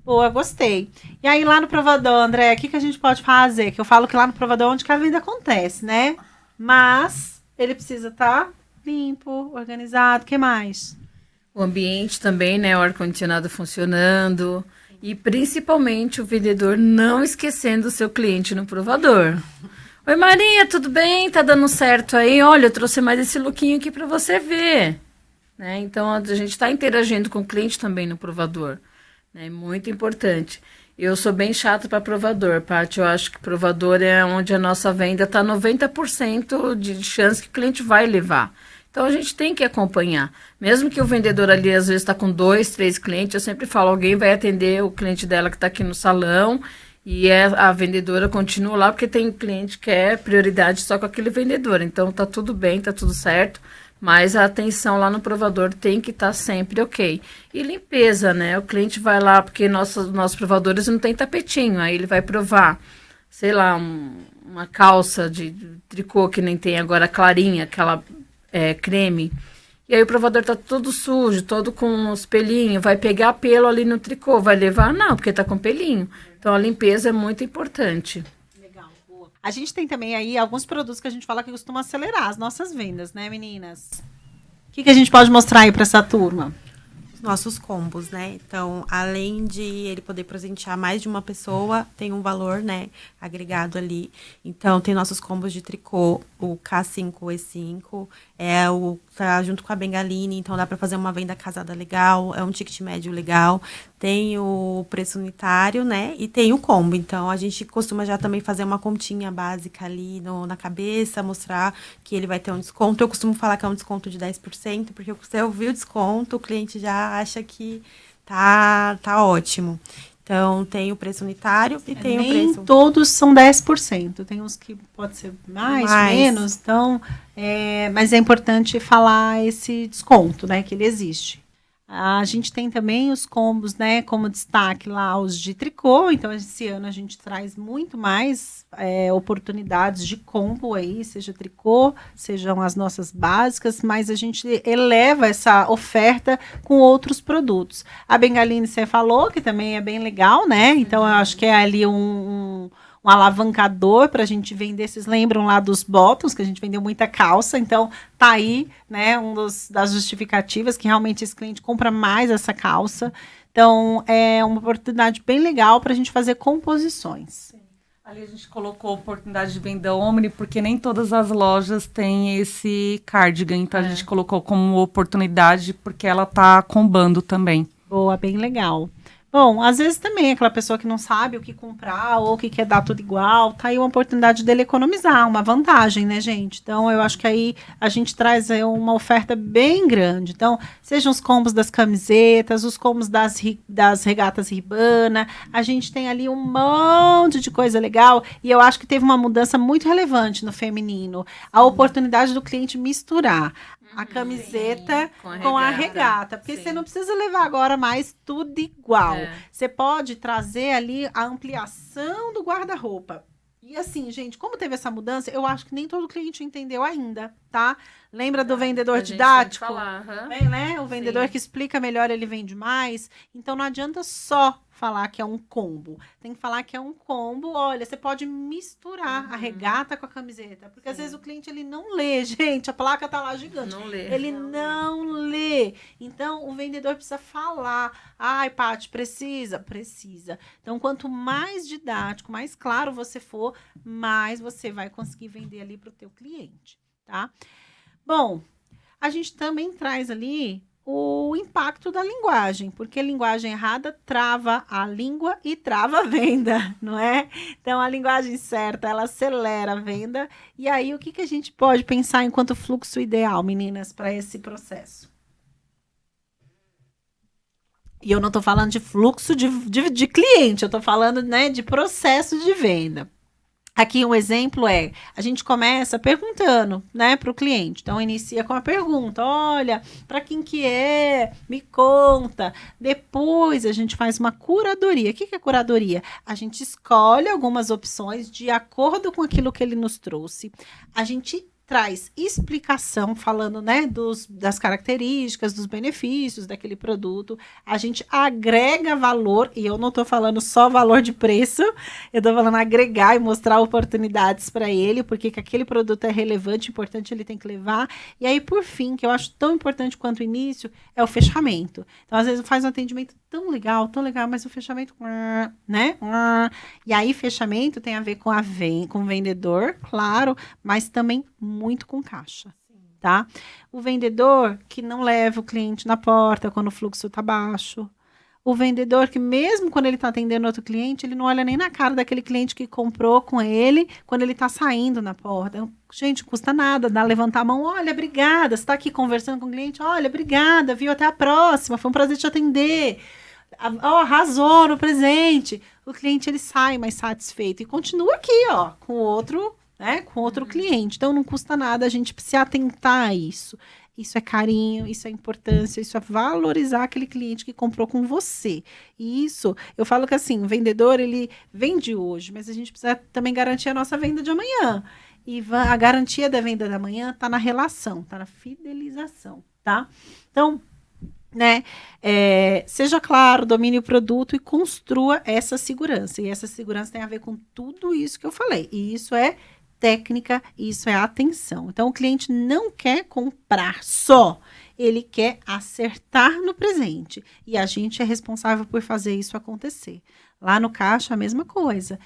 Boa, gostei. E aí, lá no provador, André, o que a gente pode fazer? Que eu falo que lá no provador é onde que a venda acontece, né? Mas ele precisa estar limpo, organizado, o que mais? O ambiente também, né? O ar-condicionado funcionando. E principalmente o vendedor não esquecendo o seu cliente no provador. Oi, Maria, tudo bem? Tá dando certo aí? Olha, eu trouxe mais esse lookinho aqui para você ver. Né? Então, a gente está interagindo com o cliente também no provador. É muito importante. Eu sou bem chata para provador, Paty. Eu acho que provador é onde a nossa venda está 90% de chance que o cliente vai levar. Então, a gente tem que acompanhar. Mesmo que o vendedor ali, às vezes, está com 2, 3 clientes, eu sempre falo, alguém vai atender o cliente dela que está aqui no salão e a vendedora continua lá, porque tem cliente que é prioridade só com aquele vendedor. Então, tá tudo bem, tá tudo certo, mas a atenção lá no provador tem que estar sempre ok. E limpeza, né? O cliente vai lá, porque nossos provadores não tem tapetinho, aí ele vai provar, sei lá, uma calça de tricô que nem tem agora clarinha, aquela... creme, e aí o provador tá todo sujo, todo com os pelinhos, vai pegar pelo ali no tricô, vai levar? Não, porque tá com pelinho. Então, a limpeza é muito importante. Legal, boa. A gente tem também aí alguns produtos que a gente fala que costumam acelerar as nossas vendas, né, meninas? O que a gente pode mostrar aí para essa turma? Nossos combos, né? Então, além de ele poder presentear mais de uma pessoa, tem um valor, né, agregado ali. Então, tem nossos combos de tricô, o K5, o E5, tá junto com a Bengaline, então dá para fazer uma venda casada legal, é um ticket médio legal. Tem o preço unitário, né? E tem o combo. Então, a gente costuma já também fazer uma continha básica ali na cabeça, mostrar que ele vai ter um desconto. Eu costumo falar que é um desconto de 10%, porque você ouviu o desconto, o cliente já acha que tá ótimo. Então, tem o preço unitário e tem o preço... Nem todos são 10%. Tem uns que pode ser mais. Menos. Então, mas é importante falar esse desconto, né? Que ele existe. A gente tem também os combos, né, como destaque lá, os de tricô. Então, esse ano a gente traz muito mais oportunidades de combo aí, seja tricô, sejam as nossas básicas, mas a gente eleva essa oferta com outros produtos. A Bengaline, você falou, que também é bem legal, né? Então, eu acho que é ali um alavancador para a gente vender. Vocês lembram lá dos bottoms, que a gente vendeu muita calça, então tá aí, né, das justificativas que realmente esse cliente compra mais essa calça. Então, é uma oportunidade bem legal para a gente fazer composições. Ali a gente colocou oportunidade de venda omni, porque nem todas as lojas têm esse cardigan, então a gente colocou como oportunidade, porque ela tá combando também. Boa, bem legal. Bom, às vezes também aquela pessoa que não sabe o que comprar ou que quer dar tudo igual, tá aí uma oportunidade dele economizar, uma vantagem, né, gente? Então, eu acho que aí a gente traz uma oferta bem grande. Então, sejam os combos das camisetas, os combos das regatas Ribana, a gente tem ali um monte de coisa legal e eu acho que teve uma mudança muito relevante no feminino. A oportunidade do cliente misturar a camiseta com a regata. Porque você não precisa levar agora mais tudo igual. Você pode trazer ali a ampliação do guarda-roupa. E assim, gente, como teve essa mudança, eu acho que nem todo cliente entendeu ainda, tá? Lembra do vendedor didático? Falar, né? O vendedor que explica melhor, ele vende mais. Então, não adianta só falar que é um combo. Tem que falar que é um combo. Olha, você pode misturar a regata com a camiseta. Porque às vezes o cliente ele não lê, gente. A placa tá lá gigante. Não lê. Ele não lê. Então, o vendedor precisa falar. Ai, Paty, precisa? Precisa. Então, quanto mais didático, mais claro você for, mais você vai conseguir vender ali para o teu cliente, tá? Bom, a gente também traz ali o impacto da linguagem, porque a linguagem errada trava a língua e trava a venda, não é? Então, a linguagem certa, ela acelera a venda. E aí, o que a gente pode pensar enquanto fluxo ideal, meninas, para esse processo? E eu não estou falando de fluxo de cliente, eu estou falando, né, de processo de venda. Aqui um exemplo a gente começa perguntando, né, para o cliente. Então, inicia com a pergunta, olha, para quem que é? Me conta. Depois, a gente faz uma curadoria. O que é curadoria? A gente escolhe algumas opções de acordo com aquilo que ele nos trouxe. A gente traz explicação falando, né, das características, dos benefícios daquele produto. A gente agrega valor, e eu não estou falando só valor de preço, eu estou falando agregar e mostrar oportunidades para ele, porque que aquele produto é relevante, importante, ele tem que levar. E aí, por fim, que eu acho tão importante quanto o início, é o fechamento. Então, às vezes, faz um atendimento tão legal, mas o fechamento, né? E aí, fechamento tem a ver com com o vendedor, claro, mas também muito com caixa, tá? O vendedor que não leva o cliente na porta quando o fluxo tá baixo. O vendedor que mesmo quando ele tá atendendo outro cliente, ele não olha nem na cara daquele cliente que comprou com ele quando ele tá saindo na porta. Gente, custa nada, levantar a mão, olha, obrigada, você tá aqui conversando com o cliente, olha, obrigada, viu, até a próxima, foi um prazer te atender. Arrasou no presente. O cliente, ele sai mais satisfeito e continua aqui, ó, com outro, né, com outro cliente. Então, não custa nada a gente se atentar a isso. Isso é carinho, isso é importância, isso é valorizar aquele cliente que comprou com você. E isso, eu falo que assim, o vendedor, ele vende hoje, mas a gente precisa também garantir a nossa venda de amanhã. E a garantia da venda da manhã está na relação, está na fidelização, tá? Então, né, seja claro, domine o produto e construa essa segurança. E essa segurança tem a ver com tudo isso que eu falei. E isso é técnica, isso é atenção. Então, o cliente não quer comprar só, ele quer acertar no presente. E a gente é responsável por fazer isso acontecer. Lá no caixa, a mesma coisa.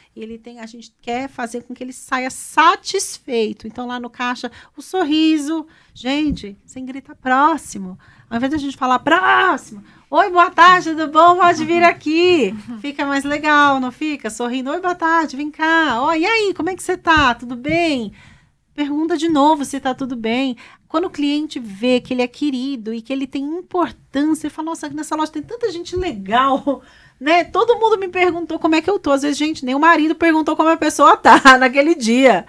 A gente quer fazer com que ele saia satisfeito. Então, lá no caixa, o sorriso. Gente, sem gritar próximo. Ao invés de a gente falar próximo, oi, boa tarde, tudo bom? Pode vir aqui. Fica mais legal, não fica? Sorrindo, oi, boa tarde, vem cá. Ó, e aí, como é que você tá? Tudo bem? Pergunta de novo se tá tudo bem. Quando o cliente vê que ele é querido e que ele tem importância, ele fala, nossa, nessa loja tem tanta gente legal, né? Todo mundo me perguntou como é que eu tô. Às vezes, gente, nem o marido perguntou como a pessoa tá naquele dia.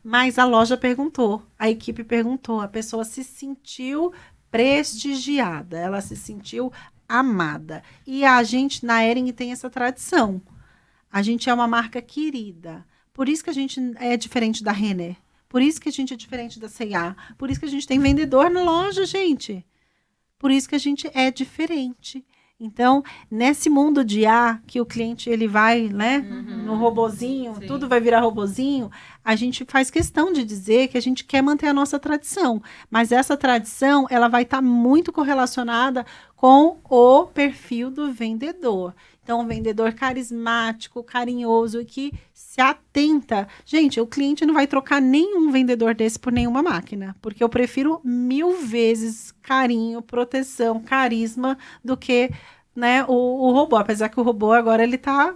Mas a loja perguntou, a equipe perguntou, a pessoa se sentiu prestigiada, ela se sentiu amada. E a gente, na Hering, tem essa tradição. A gente é uma marca querida. Por isso que a gente é diferente da Renner. Por isso que a gente é diferente da C&A. Por isso que a gente tem vendedor na loja, gente. Por isso que a gente é diferente. Então, nesse mundo de A, que o cliente ele vai, né, no robozinho, sim, tudo vai virar robozinho, a gente faz questão de dizer que a gente quer manter a nossa tradição. Mas essa tradição, ela vai estar muito correlacionada com o perfil do vendedor. Então, um vendedor carismático, carinhoso, que se atenta. Gente, o cliente não vai trocar nenhum vendedor desse por nenhuma máquina, porque eu prefiro 1000 vezes carinho, proteção, carisma, do que, né, o robô. Apesar que o robô agora ele tá,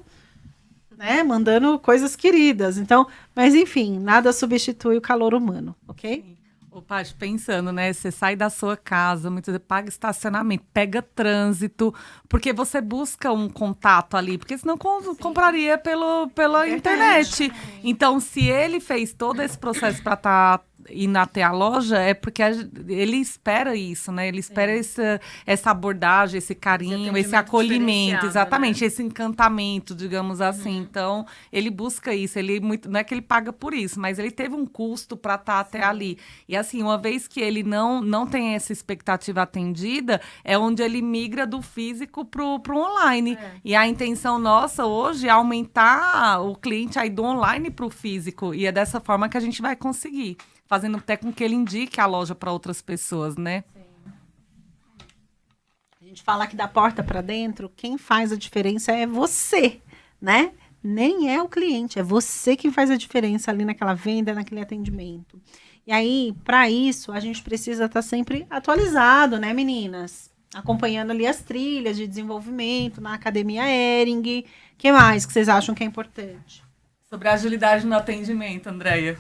né, mandando coisas queridas. Então, mas enfim, nada substitui o calor humano, ok? Ô, Paty, pensando, né? Você sai da sua casa, muitas vezes paga estacionamento, pega trânsito, porque você busca um contato ali, porque senão compraria pela internet. Então, se ele fez todo esse processo para estar indo até a loja é porque ele espera isso, né? Ele espera essa abordagem, esse carinho, esse acolhimento, exatamente, né? Esse encantamento, digamos assim. Então, ele busca isso. Não é que ele paga por isso, mas ele teve um custo para estar até ali. E assim, uma vez que ele não tem essa expectativa atendida, é onde ele migra do físico pro online. E a intenção nossa hoje é aumentar o cliente aí do online pro físico. E é dessa forma que a gente vai conseguir, fazendo até com que ele indique a loja para outras pessoas, né? A gente fala que da porta para dentro, quem faz a diferença é você, né? Nem é o cliente, é você que faz a diferença ali naquela venda, naquele atendimento. E aí, para isso, a gente precisa estar sempre atualizado, né, meninas? Acompanhando ali as trilhas de desenvolvimento na Academia Hering. O que mais que vocês acham que é importante? Sobre a agilidade no atendimento, Andréia.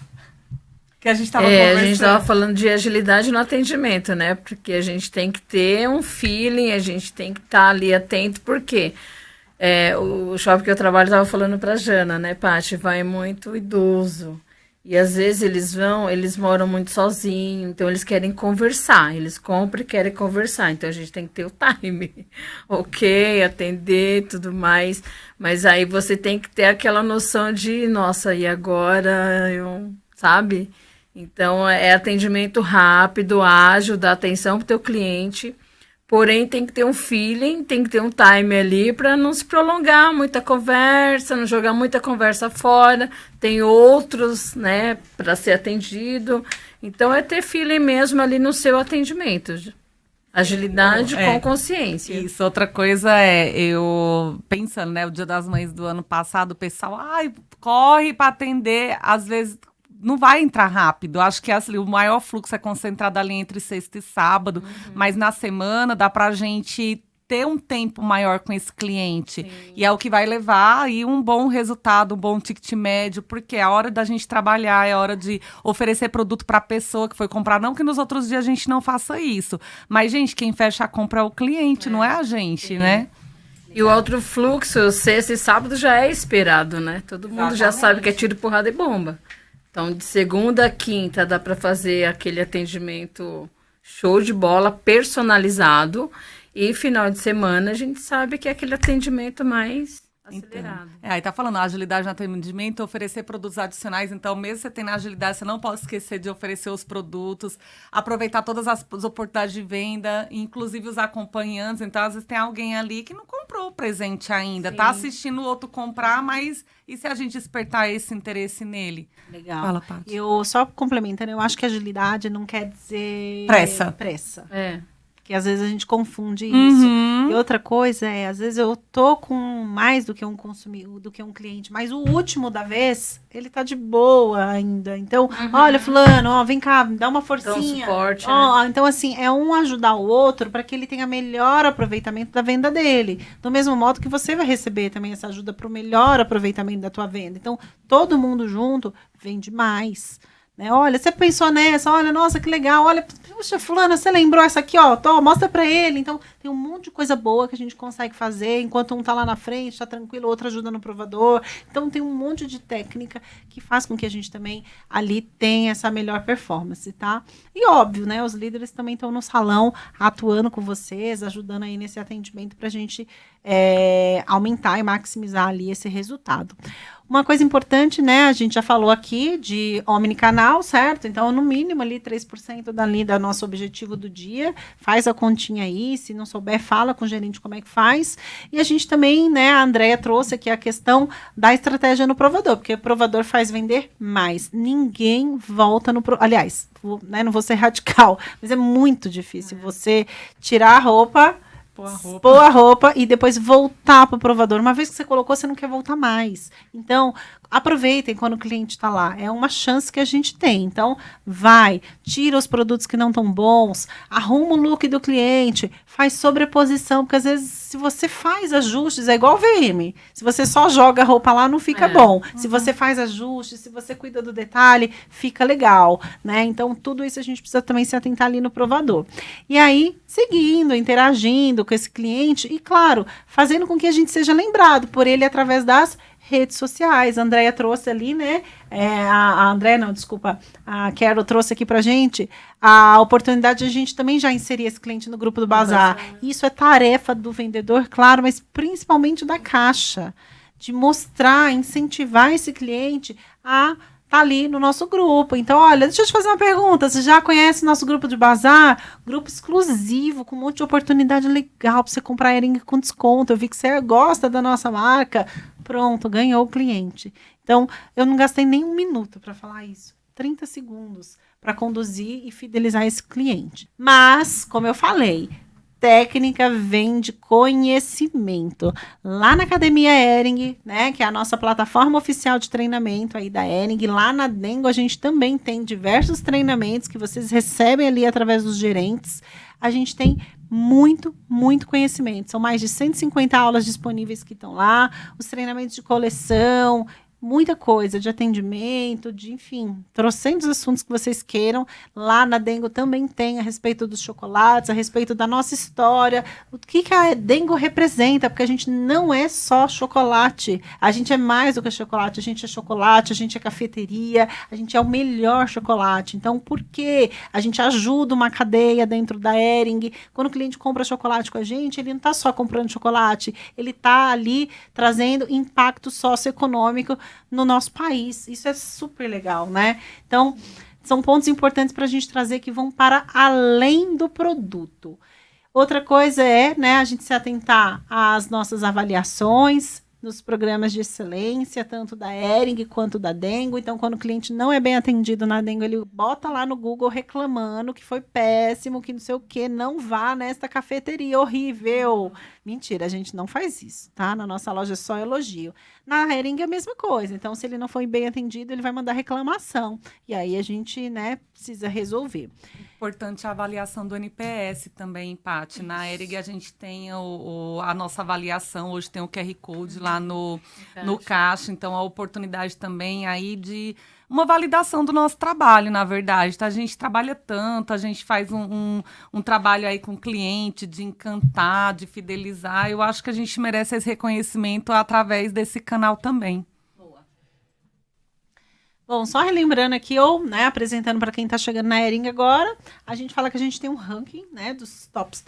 Que a gente estava conversando. A gente estava falando de agilidade no atendimento, né? Porque a gente tem que ter um feeling, a gente tem que estar ali atento, porque o shopping que eu trabalho estava falando para a Jana, né, Paty? Vai muito idoso. E às vezes eles moram muito sozinhos, então eles querem conversar, eles compram e querem conversar, então a gente tem que ter o time, ok, atender, tudo mais, mas aí você tem que ter aquela noção de, nossa, e agora, sabe? Então é atendimento rápido, ágil, dá atenção para o teu cliente, porém tem que ter um feeling, tem que ter um time ali para não se prolongar muita conversa, não jogar muita conversa fora. Tem outros, né, para ser atendido. Então é ter feeling mesmo ali no seu atendimento. Agilidade com consciência. Isso, outra coisa eu pensando, né, o Dia das Mães do ano passado, o pessoal, corre para atender, às vezes não vai entrar rápido. Acho que o maior fluxo é concentrado ali entre sexta e sábado, mas na semana dá pra gente ter um tempo maior com esse cliente. Sim. E é o que vai levar aí um bom resultado, um bom ticket médio, porque é a hora da gente trabalhar, é a hora de oferecer produto para a pessoa que foi comprar. Não que nos outros dias a gente não faça isso, mas, gente, quem fecha a compra é o cliente, não é a gente, né? E o outro fluxo, sexta e sábado, já é esperado, né? Todo mundo já sabe que é tiro, porrada e bomba. Então, de segunda a quinta, dá para fazer aquele atendimento show de bola, personalizado. E final de semana, a gente sabe que é aquele atendimento mais acelerado. Então, aí tá falando, a agilidade no atendimento, oferecer produtos adicionais. Então, mesmo você tendo agilidade, você não pode esquecer de oferecer os produtos, aproveitar todas as oportunidades de venda, inclusive os acompanhantes. Então, às vezes tem alguém ali que não comprou o presente ainda, tá assistindo o outro comprar, mas e se a gente despertar esse interesse nele? Legal. Fala, Paty. Eu só complementando, eu acho que agilidade não quer dizer pressa. Porque às vezes a gente confunde isso. E outra coisa às vezes eu tô com mais do que um consumidor, do que um cliente, mas o último da vez, ele tá de boa ainda. Então, olha, fulano, vem cá, dá uma forcinha. Dá um suporte, né? Então, assim, é um ajudar o outro para que ele tenha melhor aproveitamento da venda dele. Do mesmo modo que você vai receber também essa ajuda para o melhor aproveitamento da tua venda. Então, todo mundo junto vende mais. Né? Olha, você pensou nessa, olha, nossa, que legal, olha, puxa, fulana, você lembrou essa aqui, ó, mostra pra ele. Então, tem um monte de coisa boa que a gente consegue fazer, enquanto um tá lá na frente, tá tranquilo, o outro ajuda no provador. Então, tem um monte de técnica que faz com que a gente também ali tenha essa melhor performance, tá? E óbvio, né, os líderes também estão no salão, atuando com vocês, ajudando aí nesse atendimento pra gente aumentar e maximizar ali esse resultado. Uma coisa importante, né, a gente já falou aqui de omnicanal, certo? Então, no mínimo ali 3% dali do nosso objetivo do dia, faz a continha aí, se não souber, fala com o gerente como é que faz. E a gente também, né, a Andréia trouxe aqui a questão da estratégia no provador, porque o provador faz vender mais. Ninguém volta no... Aliás, não vou ser radical, mas é muito difícil você tirar a roupa... Pôr a roupa e depois voltar para o provador. Uma vez que você colocou, você não quer voltar mais. Então, aproveitem quando o cliente está lá. É uma chance que a gente tem. Então, tira os produtos que não estão bons, arruma o look do cliente, faz sobreposição, porque às vezes, se você faz ajustes, é igual VM. Se você só joga a roupa lá, não fica bom. Se você faz ajustes, se você cuida do detalhe, fica legal, né? Então, tudo isso a gente precisa também se atentar ali no provador. E aí, seguindo, interagindo com esse cliente e, claro, fazendo com que a gente seja lembrado por ele através das redes sociais. A Andréia trouxe ali, né? A Andréia, não, desculpa, a Carol trouxe aqui pra gente a oportunidade de a gente também já inserir esse cliente no grupo do Bazar. Isso é tarefa do vendedor, claro, mas principalmente da Caixa, de mostrar, incentivar esse cliente a tá ali no nosso grupo. Então, olha, deixa eu te fazer uma pergunta. Você já conhece nosso grupo de bazar? Grupo exclusivo, com um monte de oportunidade legal para você comprar Hering com desconto. Eu vi que você gosta da nossa marca. Pronto, ganhou o cliente. Então, eu não gastei nem um minuto para falar isso. 30 segundos para conduzir e fidelizar esse cliente. Mas, como eu falei, técnica vem de conhecimento. Lá na Academia Hering, né, que é a nossa plataforma oficial de treinamento aí da Hering, lá na Dengo a gente também tem diversos treinamentos que vocês recebem ali através dos gerentes. A gente tem muito, muito conhecimento. São mais de 150 aulas disponíveis que estão lá, os treinamentos de coleção, muita coisa de atendimento, de, enfim, trocentos assuntos que vocês queiram. Lá na Dengo também tem a respeito dos chocolates, a respeito da nossa história, o que a Dengo representa, porque a gente não é só chocolate, a gente é mais do que chocolate, a gente é cafeteria, a gente é o melhor chocolate. Então, por que a gente ajuda uma cadeia dentro da Hering? Quando o cliente compra chocolate com a gente, ele não está só comprando chocolate, ele está ali trazendo impacto socioeconômico no nosso país. Isso é super legal, né? Então, são pontos importantes para a gente trazer que vão para além do produto. Outra coisa é, né, a gente se atentar às nossas avaliações nos programas de excelência, tanto da Hering quanto da Dengo. Então, quando o cliente não é bem atendido na Dengo, ele bota lá no Google reclamando que foi péssimo, que não sei o que, não vá nesta cafeteria, horrível. Mentira, a gente não faz isso, tá? Na nossa loja é só elogio. Na Hering é a mesma coisa. Então, se ele não foi bem atendido, ele vai mandar reclamação. E aí a gente, né, precisa resolver. Importante a avaliação do NPS também, Paty. Na Hering a gente tem a nossa avaliação, hoje tem o QR Code lá no caixa, então a oportunidade também aí de uma validação do nosso trabalho, na verdade. Tá? A gente trabalha tanto, a gente faz um trabalho aí com o cliente, de encantar, de fidelizar. Eu acho que a gente merece esse reconhecimento através desse canal também. Bom, só relembrando aqui, ou, né, apresentando para quem está chegando na Hering agora, a gente fala que a gente tem um ranking, né, dos tops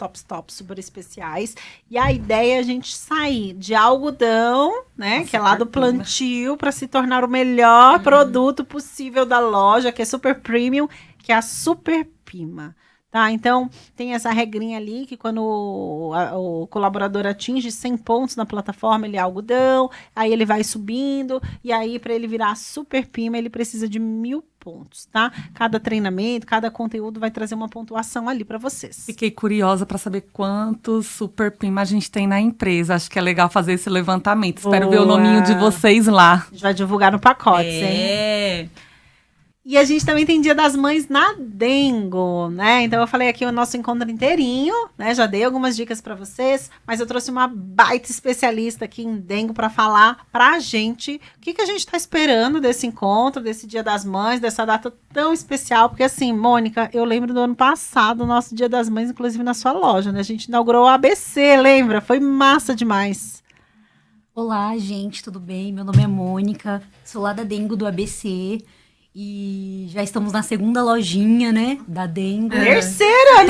super especiais, e a ideia é a gente sair de algodão, né, que é lá do plantio, para se tornar o melhor produto possível da loja, que é super premium, que é a Super Pima. Tá, então, tem essa regrinha ali que quando o colaborador atinge 100 pontos na plataforma, ele é algodão, aí ele vai subindo, e aí para ele virar Super Pima, ele precisa de 1.000 pontos, tá? Cada treinamento, cada conteúdo vai trazer uma pontuação ali para vocês. Fiquei curiosa para saber quantos Super Pima a gente tem na empresa. Acho que é legal fazer esse levantamento. Boa. Espero ver o nominho de vocês lá. A gente vai divulgar no pacote, hein? E a gente também tem Dia das Mães na Dengo, né? Então eu falei aqui o nosso encontro inteirinho, né? Já dei algumas dicas para vocês, mas eu trouxe uma baita especialista aqui em Dengo para falar pra gente o que a gente tá esperando desse encontro, desse Dia das Mães, dessa data tão especial. Porque assim, Mônica, eu lembro do ano passado, o nosso Dia das Mães, inclusive na sua loja, né? A gente inaugurou o ABC, lembra? Foi massa demais. Olá, gente, tudo bem? Meu nome é Mônica, sou lá da Dengo do ABC. E já estamos na segunda lojinha, né, da Dengo. Terceira.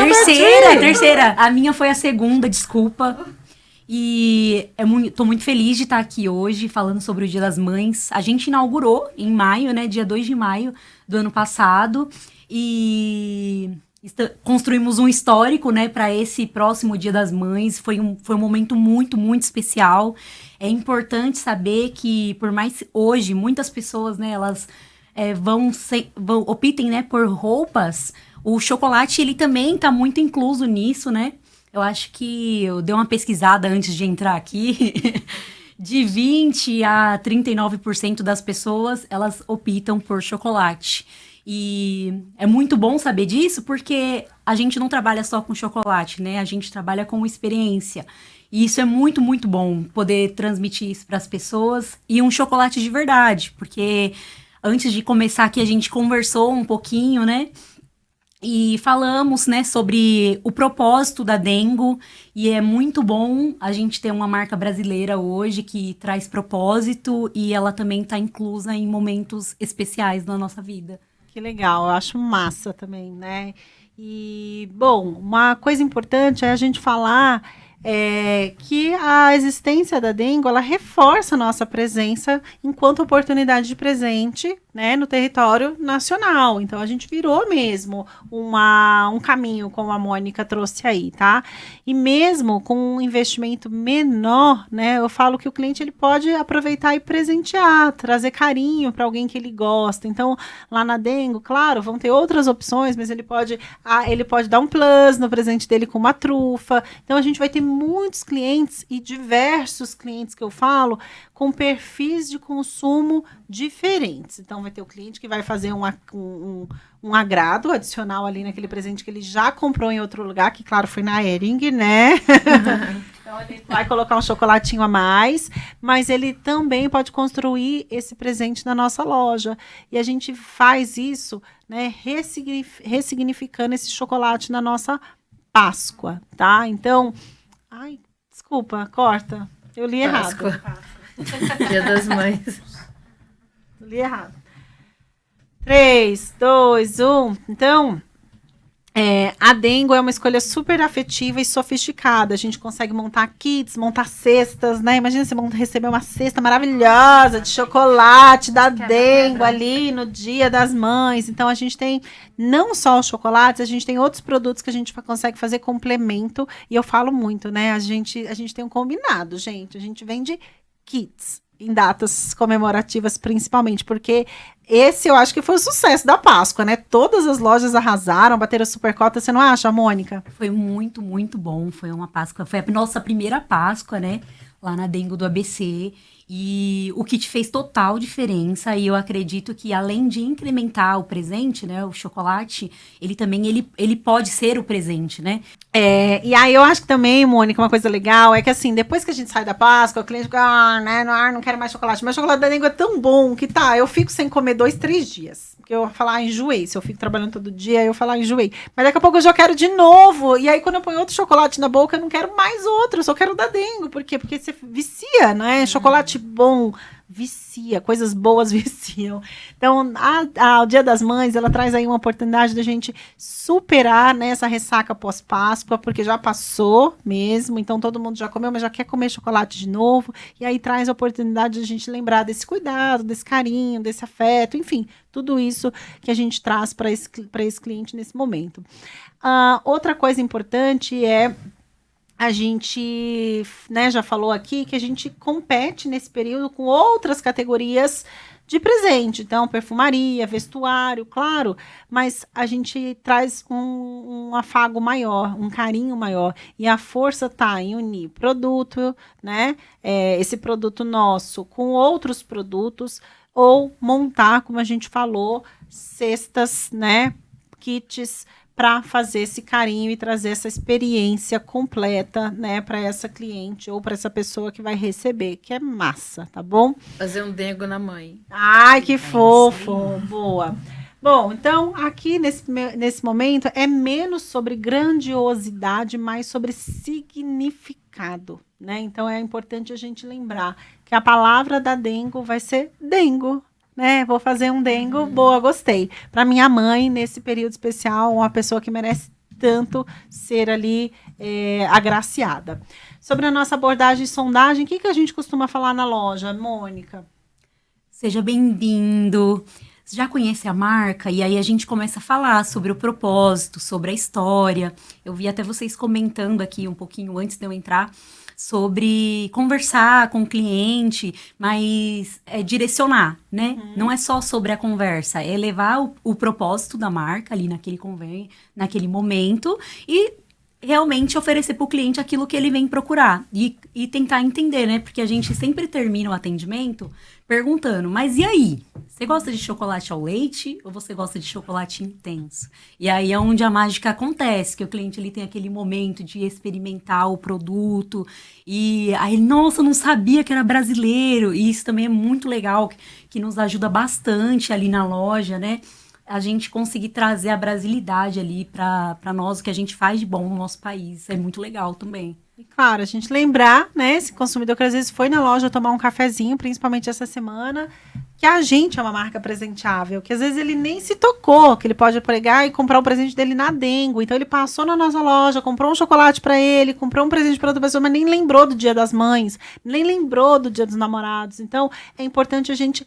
A minha foi a segunda, desculpa. E tô muito feliz de estar aqui hoje falando sobre o Dia das Mães. A gente inaugurou em maio, né, dia 2 de maio do ano passado. E construímos um histórico, né, para esse próximo Dia das Mães. Foi um momento muito, muito especial. É importante saber que, por mais hoje, muitas pessoas, né, elas optem, né, por roupas, o chocolate ele também está muito incluso nisso, né? Eu acho que eu dei uma pesquisada antes de entrar aqui, de 20% a 39% das pessoas, elas optam por chocolate. E é muito bom saber disso, porque a gente não trabalha só com chocolate, né? A gente trabalha com experiência. E isso é muito, muito bom, poder transmitir isso para as pessoas. E um chocolate de verdade, porque antes de começar aqui, a gente conversou um pouquinho, né? e falamos, né, sobre o propósito da Dengo, e é muito bom a gente ter uma marca brasileira hoje que traz propósito e ela também está inclusa em momentos especiais da nossa vida. Que legal, eu acho massa também, né? E, bom, uma coisa importante é a gente falar que a existência da Dengo, ela reforça a nossa presença enquanto oportunidade de presente, né, no território nacional. Então, a gente virou mesmo um caminho, como a Mônica trouxe aí, tá? E mesmo com um investimento menor, né, eu falo que o cliente ele pode aproveitar e presentear, trazer carinho para alguém que ele gosta. Então, lá na Dengo, claro, vão ter outras opções, mas ele pode dar um plus no presente dele com uma trufa. Então, a gente vai ter muitos clientes e diversos clientes que eu falo com perfis de consumo diferentes. Então, vai ter o cliente que vai fazer um agrado adicional ali naquele presente que ele já comprou em outro lugar, que, claro, foi na Hering, né? Então, ele vai colocar um chocolatinho a mais, mas ele também pode construir esse presente na nossa loja. E a gente faz isso, né, ressignificando esse chocolate na nossa Páscoa, tá? Então, ai, desculpa, corta. Eu li errado. Dia das Mães. Eu li errado. 3, 2, 1. Então, a Dengo é uma escolha super afetiva e sofisticada. A gente consegue montar kits, montar cestas, né? Imagina você receber uma cesta maravilhosa de chocolate da Dengo ali no Dia das Mães. Então, a gente tem não só os chocolates, a gente tem outros produtos que a gente consegue fazer complemento. E eu falo muito, né? A gente tem um combinado, gente. A gente vende kits em datas comemorativas, principalmente, porque esse eu acho que foi o sucesso da Páscoa, né? Todas as lojas arrasaram, bateram super cota, você não acha, Mônica? Foi muito, muito bom, foi uma Páscoa, foi a nossa primeira Páscoa, né? Lá na Dengo do ABC, e o kit fez total diferença, e eu acredito que além de incrementar o presente, né, o chocolate, ele também, ele pode ser o presente, né? E aí eu acho que também, Mônica, uma coisa legal é que assim, depois que a gente sai da Páscoa, o cliente fica, né, não quero mais chocolate, mas o chocolate da Dengo é tão bom que eu fico sem comer 2, 3 dias. Porque eu vou falar, enjoei. Se eu fico trabalhando todo dia, eu falar, enjoei. Mas daqui a pouco eu já quero de novo. E aí, quando eu ponho outro chocolate na boca, eu não quero mais outro. Eu só quero da Dengo. Por quê? Porque você vicia, né? Chocolate bom vicia. Coisas boas viciam. Então, o Dia das Mães, ela traz aí uma oportunidade da gente superar, né, essa ressaca pós-Páscoa, porque já passou mesmo. Então, todo mundo já comeu, mas já quer comer chocolate de novo. E aí, traz a oportunidade de a gente lembrar desse cuidado, desse carinho, desse afeto, enfim, tudo isso que a gente traz para esse cliente nesse momento. Outra coisa importante é a gente, né, já falou aqui que a gente compete nesse período com outras categorias de presente. Então, perfumaria, vestuário, claro, mas a gente traz um afago maior, um carinho maior. E a força está em unir produto, né, esse produto nosso com outros produtos, ou montar, como a gente falou, cestas, né, kits, para fazer esse carinho e trazer essa experiência completa, né, para essa cliente ou para essa pessoa que vai receber, que é massa, tá bom? Fazer um Dengo na mãe. Ai, que fofo! Boa! Bom, então, aqui nesse momento, é menos sobre grandiosidade, mais sobre significado, né? Então, é importante a gente lembrar que a palavra da Dengo vai ser Dengo, né? Vou fazer um Dengo, boa, gostei. Para minha mãe, nesse período especial, uma pessoa que merece tanto ser ali agraciada. Sobre a nossa abordagem e sondagem, o que a gente costuma falar na loja, Mônica? Seja bem-vindo. Você já conhece a marca? E aí a gente começa a falar sobre o propósito, sobre a história. Eu vi até vocês comentando aqui um pouquinho antes de eu entrar sobre conversar com o cliente, mas direcionar, né? Não é só sobre a conversa, é levar o propósito da marca ali naquele momento e realmente oferecer para o cliente aquilo que ele vem procurar e tentar entender, né? Porque a gente sempre termina o atendimento perguntando, mas e aí? Você gosta de chocolate ao leite ou você gosta de chocolate intenso? E aí é onde a mágica acontece, que o cliente ele tem aquele momento de experimentar o produto e aí, nossa, eu não sabia que era brasileiro. E isso também é muito legal, que nos ajuda bastante ali na loja, né? a gente conseguir trazer a brasilidade ali para nós, o que a gente faz de bom no nosso país. É muito legal também. E claro, a gente lembrar, né, esse consumidor que às vezes foi na loja tomar um cafezinho, principalmente essa semana, que a gente é uma marca presenteável, que às vezes ele nem se tocou, que ele pode pegar e comprar o presente dele na Dengo. Então ele passou na nossa loja, comprou um chocolate para ele, comprou um presente para outra pessoa, mas nem lembrou do Dia das Mães, nem lembrou do Dia dos Namorados. Então é importante a gente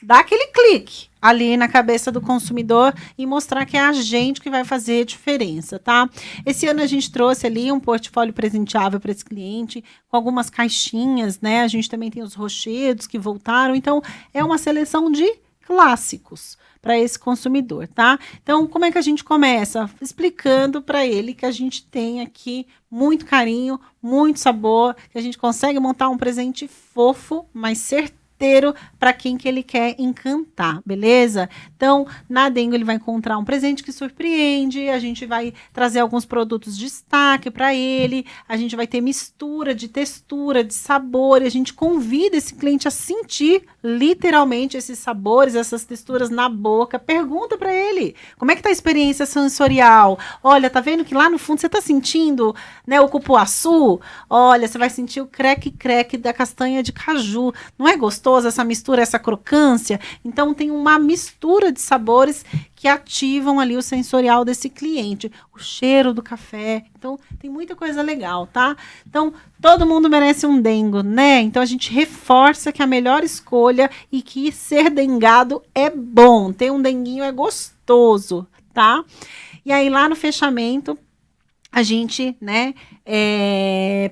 dar aquele clique ali na cabeça do consumidor e mostrar que é a gente que vai fazer a diferença, tá? Esse ano a gente trouxe ali um portfólio presenteável para esse cliente, com algumas caixinhas, né? A gente também tem os rochedos que voltaram, então é uma seleção de clássicos para esse consumidor, tá? Então, como é que a gente começa? Explicando para ele que a gente tem aqui muito carinho, muito sabor, que a gente consegue montar um presente fofo, mas certeiro para quem que ele quer encantar, beleza? Então, na Dengo ele vai encontrar um presente que surpreende, a gente vai trazer alguns produtos de destaque para ele, a gente vai ter mistura de textura, de sabor, e a gente convida esse cliente a sentir literalmente esses sabores, essas texturas na boca. Pergunta para ele, como é que tá a experiência sensorial? Olha, tá vendo que lá no fundo você tá sentindo, né, o cupuaçu? Olha, você vai sentir o creque-creque da castanha de caju. Não é gostoso essa mistura, essa crocância? Então tem uma mistura de sabores que ativam ali o sensorial desse cliente, o cheiro do café. Então tem muita coisa legal, tá? Então todo mundo merece um Dengo, né? Então a gente reforça que a melhor escolha e que ser dengado é bom, ter um denguinho é gostoso, tá? E aí lá no fechamento a gente, né,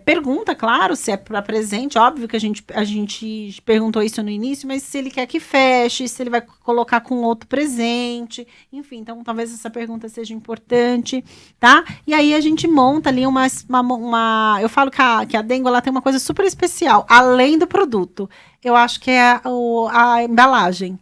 pergunta, claro, se é para presente. Óbvio que a gente perguntou isso no início, mas se ele quer que feche, se ele vai colocar com outro presente, enfim, então talvez essa pergunta seja importante, tá? E aí a gente monta ali eu falo que a Dengo, ela tem uma coisa super especial, além do produto, eu acho que é a embalagem,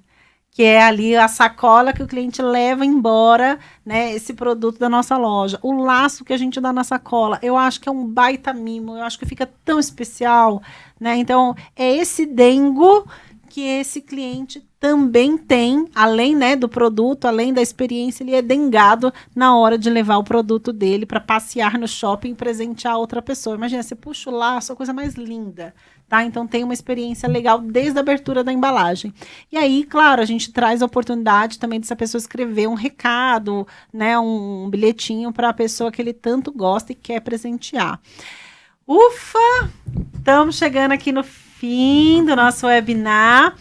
que é ali a sacola que o cliente leva embora, né, esse produto da nossa loja. O laço que a gente dá na sacola, eu acho que é um baita mimo, eu acho que fica tão especial, né? Então, é esse Dengo que esse cliente também tem, além, né, do produto, além da experiência, ele é dengado na hora de levar o produto dele para passear no shopping e presentear outra pessoa. Imagina, você puxa o laço, a coisa mais linda, tá? Então tem uma experiência legal desde a abertura da embalagem. E aí, claro, a gente traz a oportunidade também dessa pessoa escrever um recado, né, um bilhetinho para a pessoa que ele tanto gosta e quer presentear. Ufa! Estamos chegando aqui no fim do nosso webinar.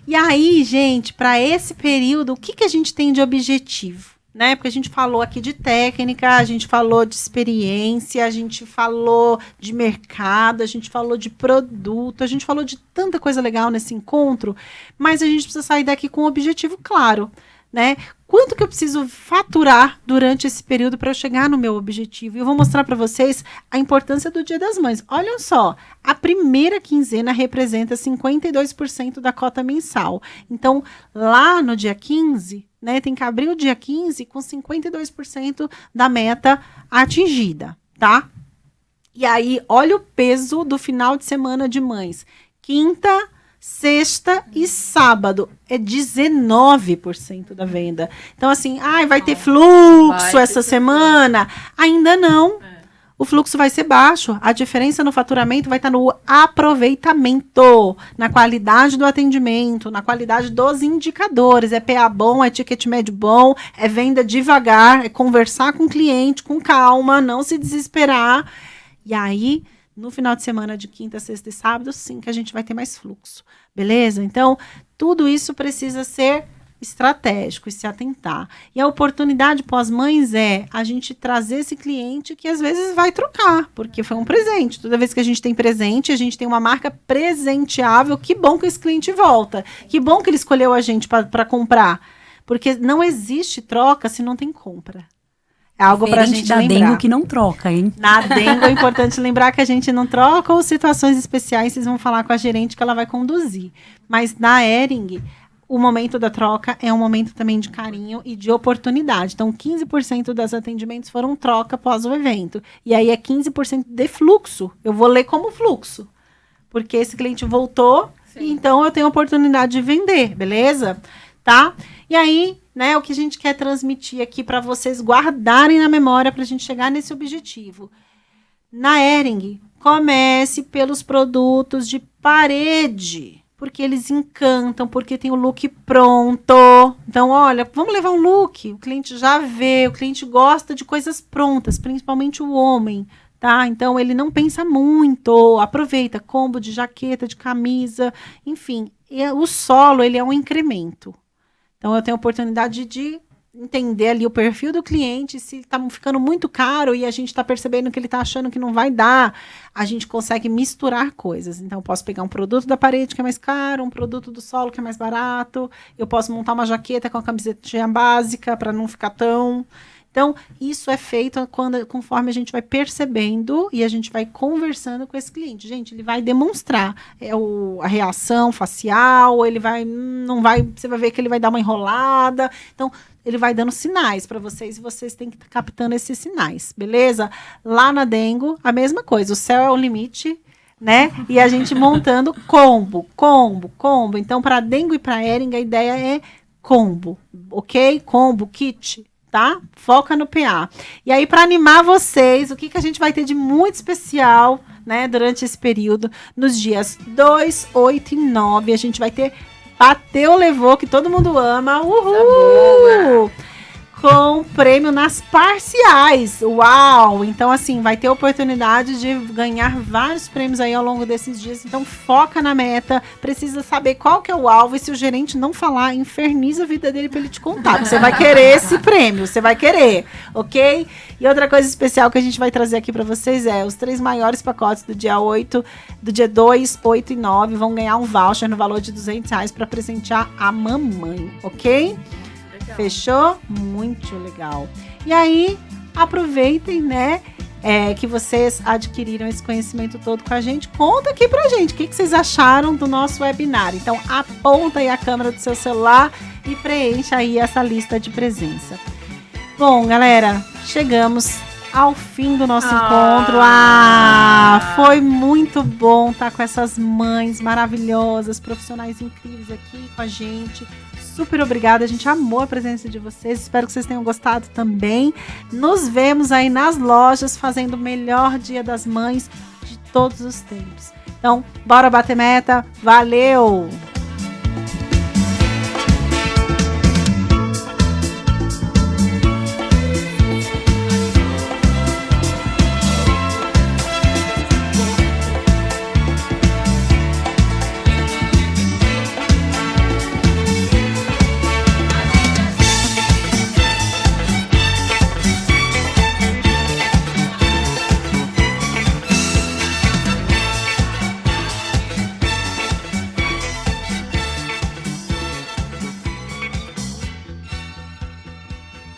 E aí, gente, para esse período, o que a gente tem de objetivo? Né? Porque a gente falou aqui de técnica, a gente falou de experiência, a gente falou de mercado, a gente falou de produto, a gente falou de tanta coisa legal nesse encontro, mas a gente precisa sair daqui com um objetivo claro, né? Quanto que eu preciso faturar durante esse período para eu chegar no meu objetivo? E eu vou mostrar para vocês a importância do Dia das Mães. Olhem só, a primeira quinzena representa 52% da cota mensal. Então, lá no dia 15, né, tem que abrir o dia 15 com 52% da meta atingida, tá? E aí, olha o peso do final de semana de mães. Quinta, sexta e sábado é 19% da venda. Então, assim, vai ter fluxo essa semana? Ainda não. O fluxo vai ser baixo. A diferença no faturamento vai estar no aproveitamento, na qualidade do atendimento, na qualidade dos indicadores. É PA bom, é ticket médio bom, é venda devagar, é conversar com o cliente com calma, não se desesperar. E aí, no final de semana de quinta, sexta e sábado, sim que a gente vai ter mais fluxo. Beleza? Então, tudo isso precisa ser estratégico e se atentar. E a oportunidade pós-mães é a gente trazer esse cliente que às vezes vai trocar, porque foi um presente. Toda vez que a gente tem presente, a gente tem uma marca presenteável. Que bom que esse cliente volta. Que bom que ele escolheu a gente para comprar. Porque não existe troca se não tem compra. É algo para a gente da lembrar. Dengo que não troca, hein? Na Dengo é importante lembrar que a gente não troca, ou situações especiais, vocês vão falar com a gerente que ela vai conduzir. Mas na Hering, o momento da troca é um momento também de carinho e de oportunidade. Então, 15% dos atendimentos foram troca após o evento. E aí é 15% de fluxo. Eu vou ler como fluxo. Porque esse cliente voltou, então eu tenho a oportunidade de vender, beleza? Tá? E aí, né, o que a gente quer transmitir aqui para vocês guardarem na memória para a gente chegar nesse objetivo. Na Hering, comece pelos produtos de parede, porque eles encantam, porque tem o look pronto. Então, olha, vamos levar um look. O cliente já vê, o cliente gosta de coisas prontas, principalmente o homem, tá? Então, ele não pensa muito. Aproveita combo de jaqueta, de camisa, enfim. E o solo, ele é um incremento. Então, eu tenho a oportunidade de entender ali o perfil do cliente, se está ficando muito caro e a gente está percebendo que ele está achando que não vai dar, a gente consegue misturar coisas. Então, eu posso pegar um produto da parede que é mais caro, um produto do solo que é mais barato, eu posso montar uma jaqueta com a camisetinha básica para não ficar tão... Então, isso é feito conforme a gente vai percebendo e a gente vai conversando com esse cliente. Gente, ele vai demonstrar a reação facial, ele vai, não vai, você vai ver que ele vai dar uma enrolada. Então, ele vai dando sinais para vocês e vocês têm que estar captando esses sinais, beleza? Lá na Dengo, a mesma coisa, o céu é o limite, né? E a gente montando combo. Então, para Dengo e para Hering, a ideia é combo, ok? Combo, kit. Tá? Foca no PA. E aí, para animar vocês, o que a gente vai ter de muito especial, né, durante esse período, nos dias 2, 8 e 9, a gente vai ter Bateu, Levou, que todo mundo ama. Uhul! Com prêmio nas parciais. Uau! Então, assim, vai ter oportunidade de ganhar vários prêmios aí ao longo desses dias. Então, foca na meta. Precisa saber qual que é o alvo. E se o gerente não falar, inferniza a vida dele para ele te contar. Você vai querer esse prêmio. Você vai querer, ok? E outra coisa especial que a gente vai trazer aqui para vocês é os 3 maiores pacotes do dia 8, do dia 2, 8 e 9 vão ganhar um voucher no valor de R$200 para presentear a mamãe, ok? Fechou? Muito legal. E aí, aproveitem, né, que vocês adquiriram esse conhecimento todo com a gente. Conta aqui pra gente o que vocês acharam do nosso webinar. Então, aponta aí a câmera do seu celular e preencha aí essa lista de presença. Bom, galera, chegamos ao fim do nosso encontro. Foi muito bom estar com essas mães maravilhosas, profissionais incríveis aqui com a gente. Super obrigada, a gente amou a presença de vocês, espero que vocês tenham gostado também. Nos vemos aí nas lojas fazendo o melhor Dia das Mães de todos os tempos. Então, bora bater meta, valeu!